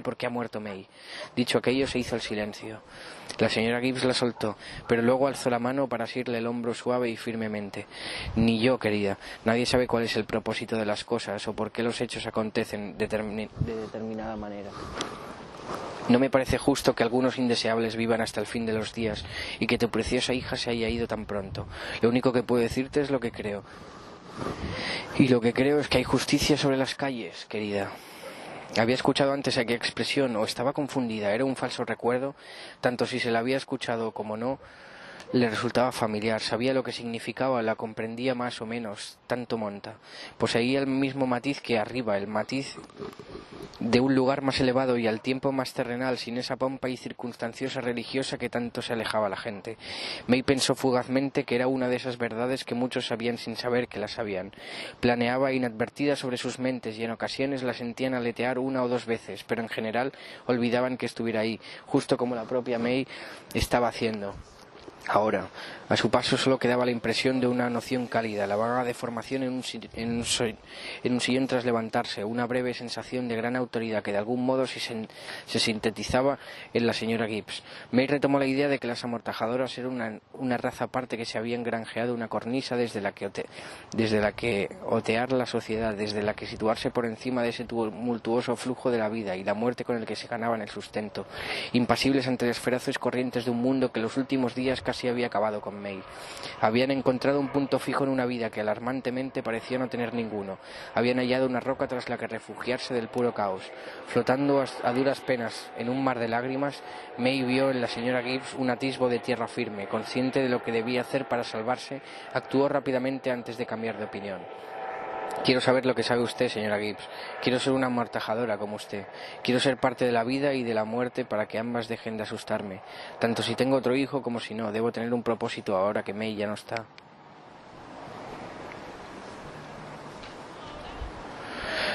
por qué ha muerto May. Dicho aquello, se hizo el silencio. La señora Gibbs la soltó, pero luego alzó la mano para asirle el hombro suave y firmemente. Ni yo, querida. Nadie sabe cuál es el propósito de las cosas o por qué los hechos acontecen de determinada manera. No me parece justo que algunos indeseables vivan hasta el fin de los días y que tu preciosa hija se haya ido tan pronto. Lo único que puedo decirte es lo que creo. Y lo que creo es que hay justicia sobre las calles, querida. Había escuchado antes aquella expresión, o estaba confundida, era un falso recuerdo. Tanto si se la había escuchado como no, le resultaba familiar, sabía lo que significaba, la comprendía más o menos, tanto monta. Poseía el mismo matiz que arriba, el matiz de un lugar más elevado y al tiempo más terrenal, sin esa pompa y circunstanciosa religiosa que tanto se alejaba a la gente. May pensó fugazmente que era una de esas verdades que muchos sabían sin saber que las sabían. Planeaba inadvertida sobre sus mentes, y en ocasiones la sentían aletear una o dos veces, pero en general olvidaban que estuviera ahí, justo como la propia May estaba haciendo. Ahora, a su paso solo quedaba la impresión de una noción cálida, la vaga deformación en un sillón tras levantarse, una breve sensación de gran autoridad que de algún modo se sintetizaba en la señora Gibbs. May retomó la idea de que las amortajadoras eran una raza aparte que se habían granjeado una cornisa desde la que otear la sociedad, desde la que situarse por encima de ese tumultuoso flujo de la vida y la muerte con el que se ganaban el sustento, impasibles ante las feroces corrientes de un mundo que en los últimos días casi había acabado con May. Habían encontrado un punto fijo en una vida que alarmantemente parecía no tener ninguno. Habían hallado una roca tras la que refugiarse del puro caos. Flotando a duras penas en un mar de lágrimas, May vio en la señora Gibbs un atisbo de tierra firme. Consciente de lo que debía hacer para salvarse, actuó rápidamente antes de cambiar de opinión. Quiero saber lo que sabe usted, señora Gibbs. Quiero ser una amortajadora como usted. Quiero ser parte de la vida y de la muerte para que ambas dejen de asustarme. Tanto si tengo otro hijo como si no. Debo tener un propósito ahora que May ya no está.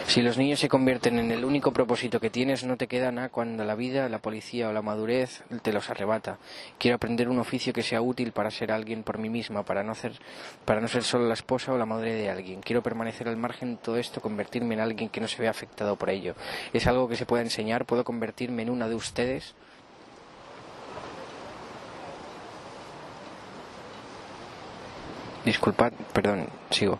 Si los niños se convierten en el único propósito que tienes, no te queda nada cuando la vida, la policía o la madurez te los arrebata. Quiero aprender un oficio que sea útil para ser alguien por mí misma, para no ser solo la esposa o la madre de alguien. Quiero permanecer al margen de todo esto, convertirme en alguien que no se vea afectado por ello. ¿Es algo que se pueda enseñar? ¿Puedo convertirme en una de ustedes? Disculpad, perdón, sigo.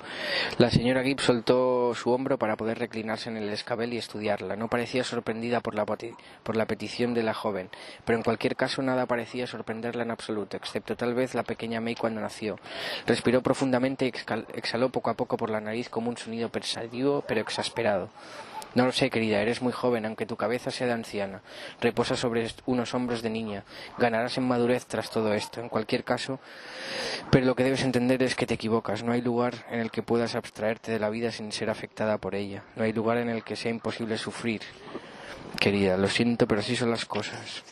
La señora Gibbs soltó su hombro para poder reclinarse en el escabel y estudiarla. No parecía sorprendida por la petición de la joven, pero en cualquier caso nada parecía sorprenderla en absoluto, excepto tal vez la pequeña May cuando nació. Respiró profundamente y exhaló poco a poco por la nariz como un sonido persuasivo pero exasperado. No lo sé, querida, eres muy joven, aunque tu cabeza sea de anciana. Reposa sobre unos hombros de niña. Ganarás en madurez tras todo esto. En cualquier caso, pero lo que debes entender es que te equivocas. No hay lugar en el que puedas abstraerte de la vida sin ser afectada por ella. No hay lugar en el que sea imposible sufrir. Querida, lo siento, pero así son las cosas.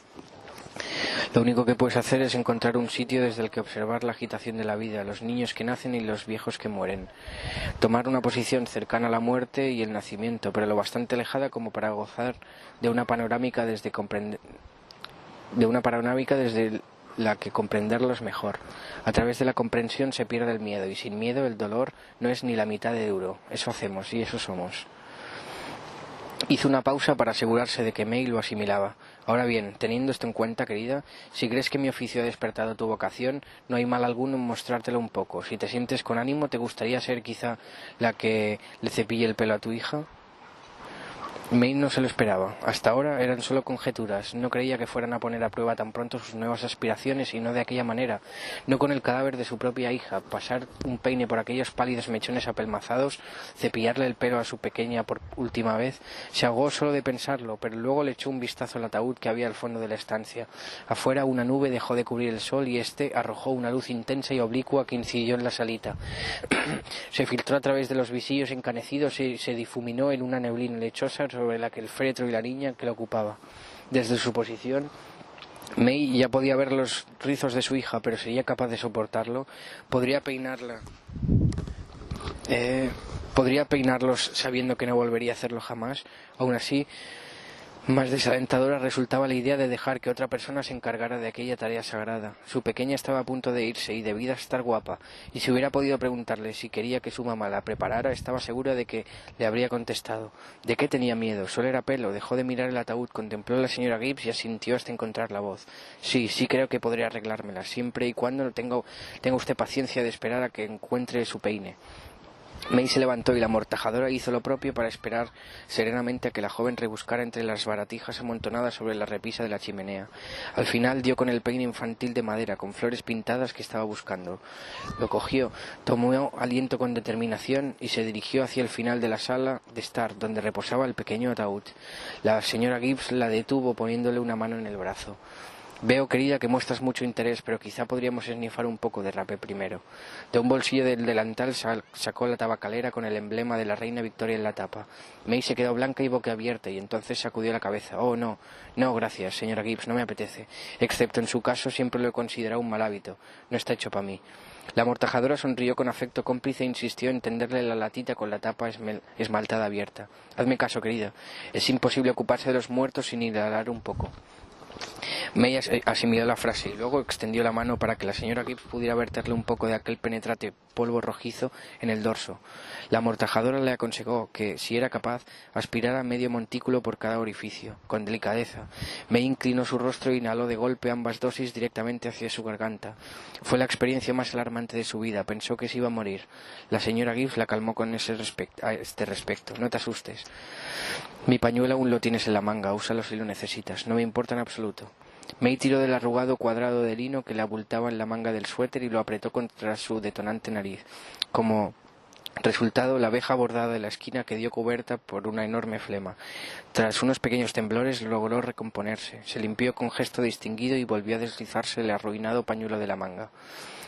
Lo único que puedes hacer es encontrar un sitio desde el que observar la agitación de la vida, los niños que nacen y los viejos que mueren. Tomar una posición cercana a la muerte y el nacimiento, pero lo bastante alejada como para gozar de una panorámica desde la que comprenderlos mejor. A través de la comprensión se pierde el miedo, y sin miedo el dolor no es ni la mitad de duro. Eso hacemos y eso somos. Hizo una pausa para asegurarse de que May lo asimilaba. Ahora bien, teniendo esto en cuenta, querida, si crees que mi oficio ha despertado tu vocación, no hay mal alguno en mostrártelo un poco. Si te sientes con ánimo, ¿te gustaría ser quizá la que le cepille el pelo a tu hija? May no se lo esperaba. Hasta ahora eran solo conjeturas. No creía que fueran a poner a prueba tan pronto sus nuevas aspiraciones y no de aquella manera. No con el cadáver de su propia hija. Pasar un peine por aquellos pálidos mechones apelmazados, cepillarle el pelo a su pequeña por última vez. Se ahogó solo de pensarlo, pero luego le echó un vistazo al ataúd que había al fondo de la estancia. Afuera una nube dejó de cubrir el sol y éste arrojó una luz intensa y oblicua que incidió en la salita. Se filtró a través de los visillos encanecidos y se difuminó en una neblina lechosa sobre la que el féretro y la niña que lo ocupaba. Desde su posición, May ya podía ver los rizos de su hija, pero sería capaz de soportarlo. Podría peinarlos sabiendo que no volvería a hacerlo jamás. Aún así, más desalentadora resultaba la idea de dejar que otra persona se encargara de aquella tarea sagrada. Su pequeña estaba a punto de irse y debía estar guapa, y si hubiera podido preguntarle si quería que su mamá la preparara, estaba segura de que le habría contestado. ¿De qué tenía miedo? Solo era pelo. Dejó de mirar el ataúd, contempló a la señora Gibbs y asintió hasta encontrar la voz. Sí, creo que podría arreglármela, siempre y cuando tenga usted paciencia de esperar a que encuentre su peine. May se levantó y la amortajadora hizo lo propio para esperar serenamente a que la joven rebuscara entre las baratijas amontonadas sobre la repisa de la chimenea. Al final dio con el peine infantil de madera con flores pintadas que estaba buscando. Lo cogió, tomó aliento con determinación y se dirigió hacia el final de la sala de estar, donde reposaba el pequeño ataúd. La señora Gibbs la detuvo poniéndole una mano en el brazo. Veo, querida, que muestras mucho interés, pero quizá podríamos esnifar un poco de rapé primero. De un bolsillo del delantal sacó la tabacalera con el emblema de la reina Victoria en la tapa. May se quedó blanca y boquiabierta y entonces sacudió la cabeza. Oh, no, gracias, señora Gibbs, no me apetece. Excepto en su caso, siempre lo he considerado un mal hábito. No está hecho para mí. La amortajadora sonrió con afecto cómplice e insistió en tenderle la latita con la tapa esmaltada abierta. Hazme caso, querida. Es imposible ocuparse de los muertos sin inhalar un poco. May asimiló la frase y luego extendió la mano para que la señora Gibbs pudiera verterle un poco de aquel penetrante polvo rojizo en el dorso. La amortajadora le aconsejó que, si era capaz, aspirara medio montículo por cada orificio, con delicadeza. May inclinó su rostro e inhaló de golpe ambas dosis directamente hacia su garganta. Fue la experiencia más alarmante de su vida. Pensó que se iba a morir. La señora Gibbs la calmó con a este respecto. No te asustes. Mi pañuelo aún lo tienes en la manga. Úsalo si lo necesitas. No me importa en absoluto. May tiró del arrugado cuadrado de lino que le abultaba en la manga del suéter y lo apretó contra su detonante nariz, como Resultado, la abeja bordada de la esquina quedó cubierta por una enorme flema. Tras unos pequeños temblores logró recomponerse. Se limpió con gesto distinguido y volvió a deslizarse el arruinado pañuelo de la manga.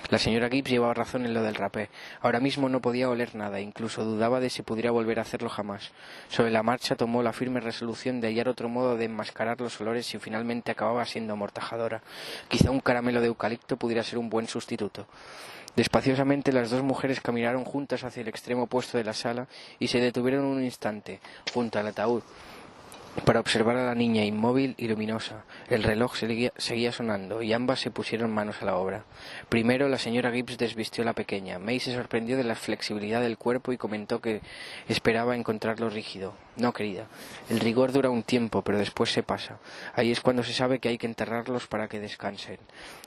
La señora Gibbs llevaba razón en lo del rapé. Ahora mismo no podía oler nada, incluso dudaba de si pudiera volver a hacerlo jamás. Sobre la marcha tomó la firme resolución de hallar otro modo de enmascarar los olores y finalmente acababa siendo amortajadora. Quizá un caramelo de eucalipto pudiera ser un buen sustituto. Despaciosamente las dos mujeres caminaron juntas hacia el extremo opuesto de la sala y se detuvieron un instante, junto al ataúd, para observar a la niña inmóvil y luminosa. El reloj seguía sonando y ambas se pusieron manos a la obra. Primero la señora Gibbs desvistió a la pequeña. May se sorprendió de la flexibilidad del cuerpo y comentó que esperaba encontrarlo rígido. No, querida, el rigor dura un tiempo, pero después se pasa. Ahí es cuando se sabe que hay que enterrarlos para que descansen.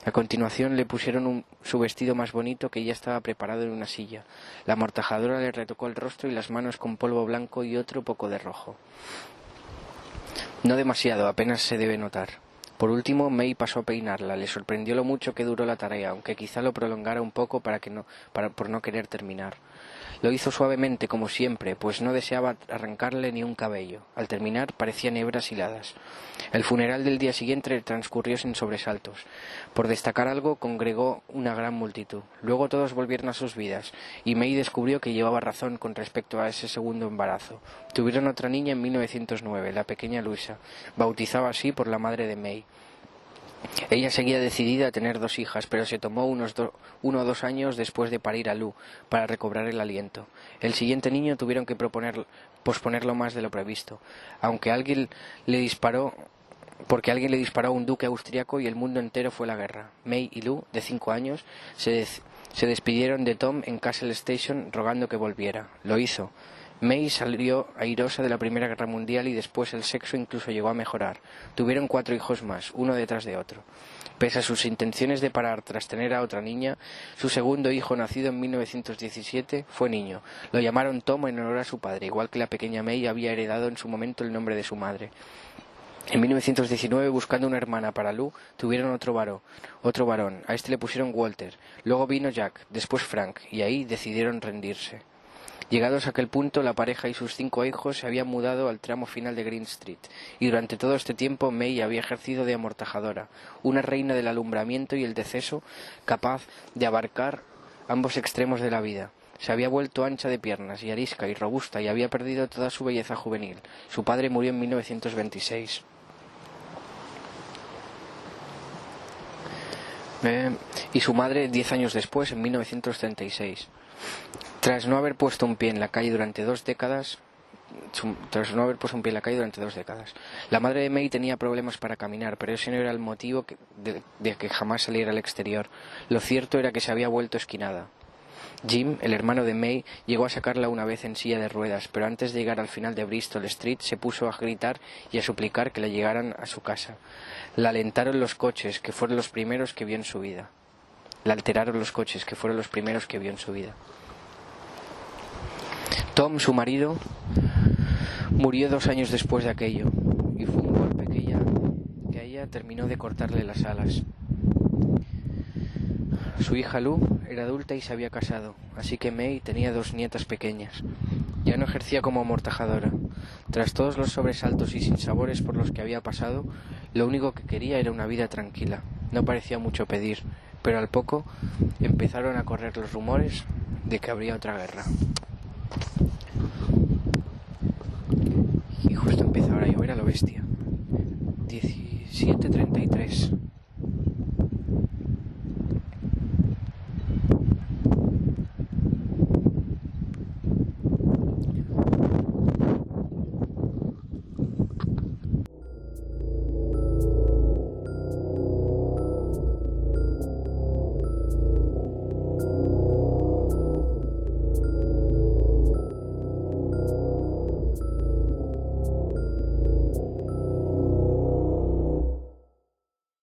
A continuación le pusieron su vestido más bonito, que ya estaba preparado en una silla. La amortajadora le retocó el rostro y las manos con polvo blanco y otro poco de rojo. No demasiado, apenas se debe notar. Por último, May pasó a peinarla. Le sorprendió lo mucho que duró la tarea, aunque quizá lo prolongara un poco por no querer terminar. Lo hizo suavemente, como siempre, pues no deseaba arrancarle ni un cabello. Al terminar, parecían hebras hiladas. El funeral del día siguiente transcurrió sin sobresaltos. Por destacar algo, congregó una gran multitud. Luego todos volvieron a sus vidas, y May descubrió que llevaba razón con respecto a ese segundo embarazo. Tuvieron otra niña en 1909, la pequeña Luisa, bautizada así por la madre de May. Ella seguía decidida a tener 2 hijas, pero se tomó 1 o 2 años después de parir a Lou para recobrar el aliento. El siguiente niño tuvieron que posponerlo más de lo previsto, porque alguien le disparó a un duque austriaco y el mundo entero fue a la guerra. May y Lou, de 5 años, se despidieron de Tom en Castle Station rogando que volviera. Lo hizo. May salió airosa de la Primera Guerra Mundial y después el sexo incluso llegó a mejorar. Tuvieron 4 hijos más, uno detrás de otro. Pese a sus intenciones de parar tras tener a otra niña, su segundo hijo, nacido en 1917, fue niño. Lo llamaron Tom en honor a su padre, igual que la pequeña May había heredado en su momento el nombre de su madre. En 1919, buscando una hermana para Lou, tuvieron otro varón. A este le pusieron Walter. Luego vino Jack, después Frank, y ahí decidieron rendirse. Llegados a aquel punto, la pareja y sus 5 hijos se habían mudado al tramo final de Green Street, y durante todo este tiempo May había ejercido de amortajadora, una reina del alumbramiento y el deceso, capaz de abarcar ambos extremos de la vida. Se había vuelto ancha de piernas y arisca y robusta y había perdido toda su belleza juvenil. Su padre murió en 1926. Y su madre 10 años después, en 1936. Tras no haber puesto un pie en la calle durante 2 décadas, la madre de May tenía problemas para caminar, pero ese no era el motivo de que jamás saliera al exterior. Lo cierto era que se había vuelto esquinada. Jim, el hermano de May, llegó a sacarla una vez en silla de ruedas, pero antes de llegar al final de Bristol Street se puso a gritar y a suplicar que la llegaran a su casa. La alentaron los coches, que fueron los primeros que vio en su vida. Tom, su marido, murió 2 años después de aquello, y fue un golpe que a ella terminó de cortarle las alas. Su hija Lou era adulta y se había casado, así que May tenía 2 nietas pequeñas. Ya no ejercía como amortajadora. Tras todos los sobresaltos y sinsabores por los que había pasado, lo único que quería era una vida tranquila. No parecía mucho pedir, pero al poco empezaron a correr los rumores de que habría otra guerra. Y justo empezó ahora a llover a lo bestia. 17:33.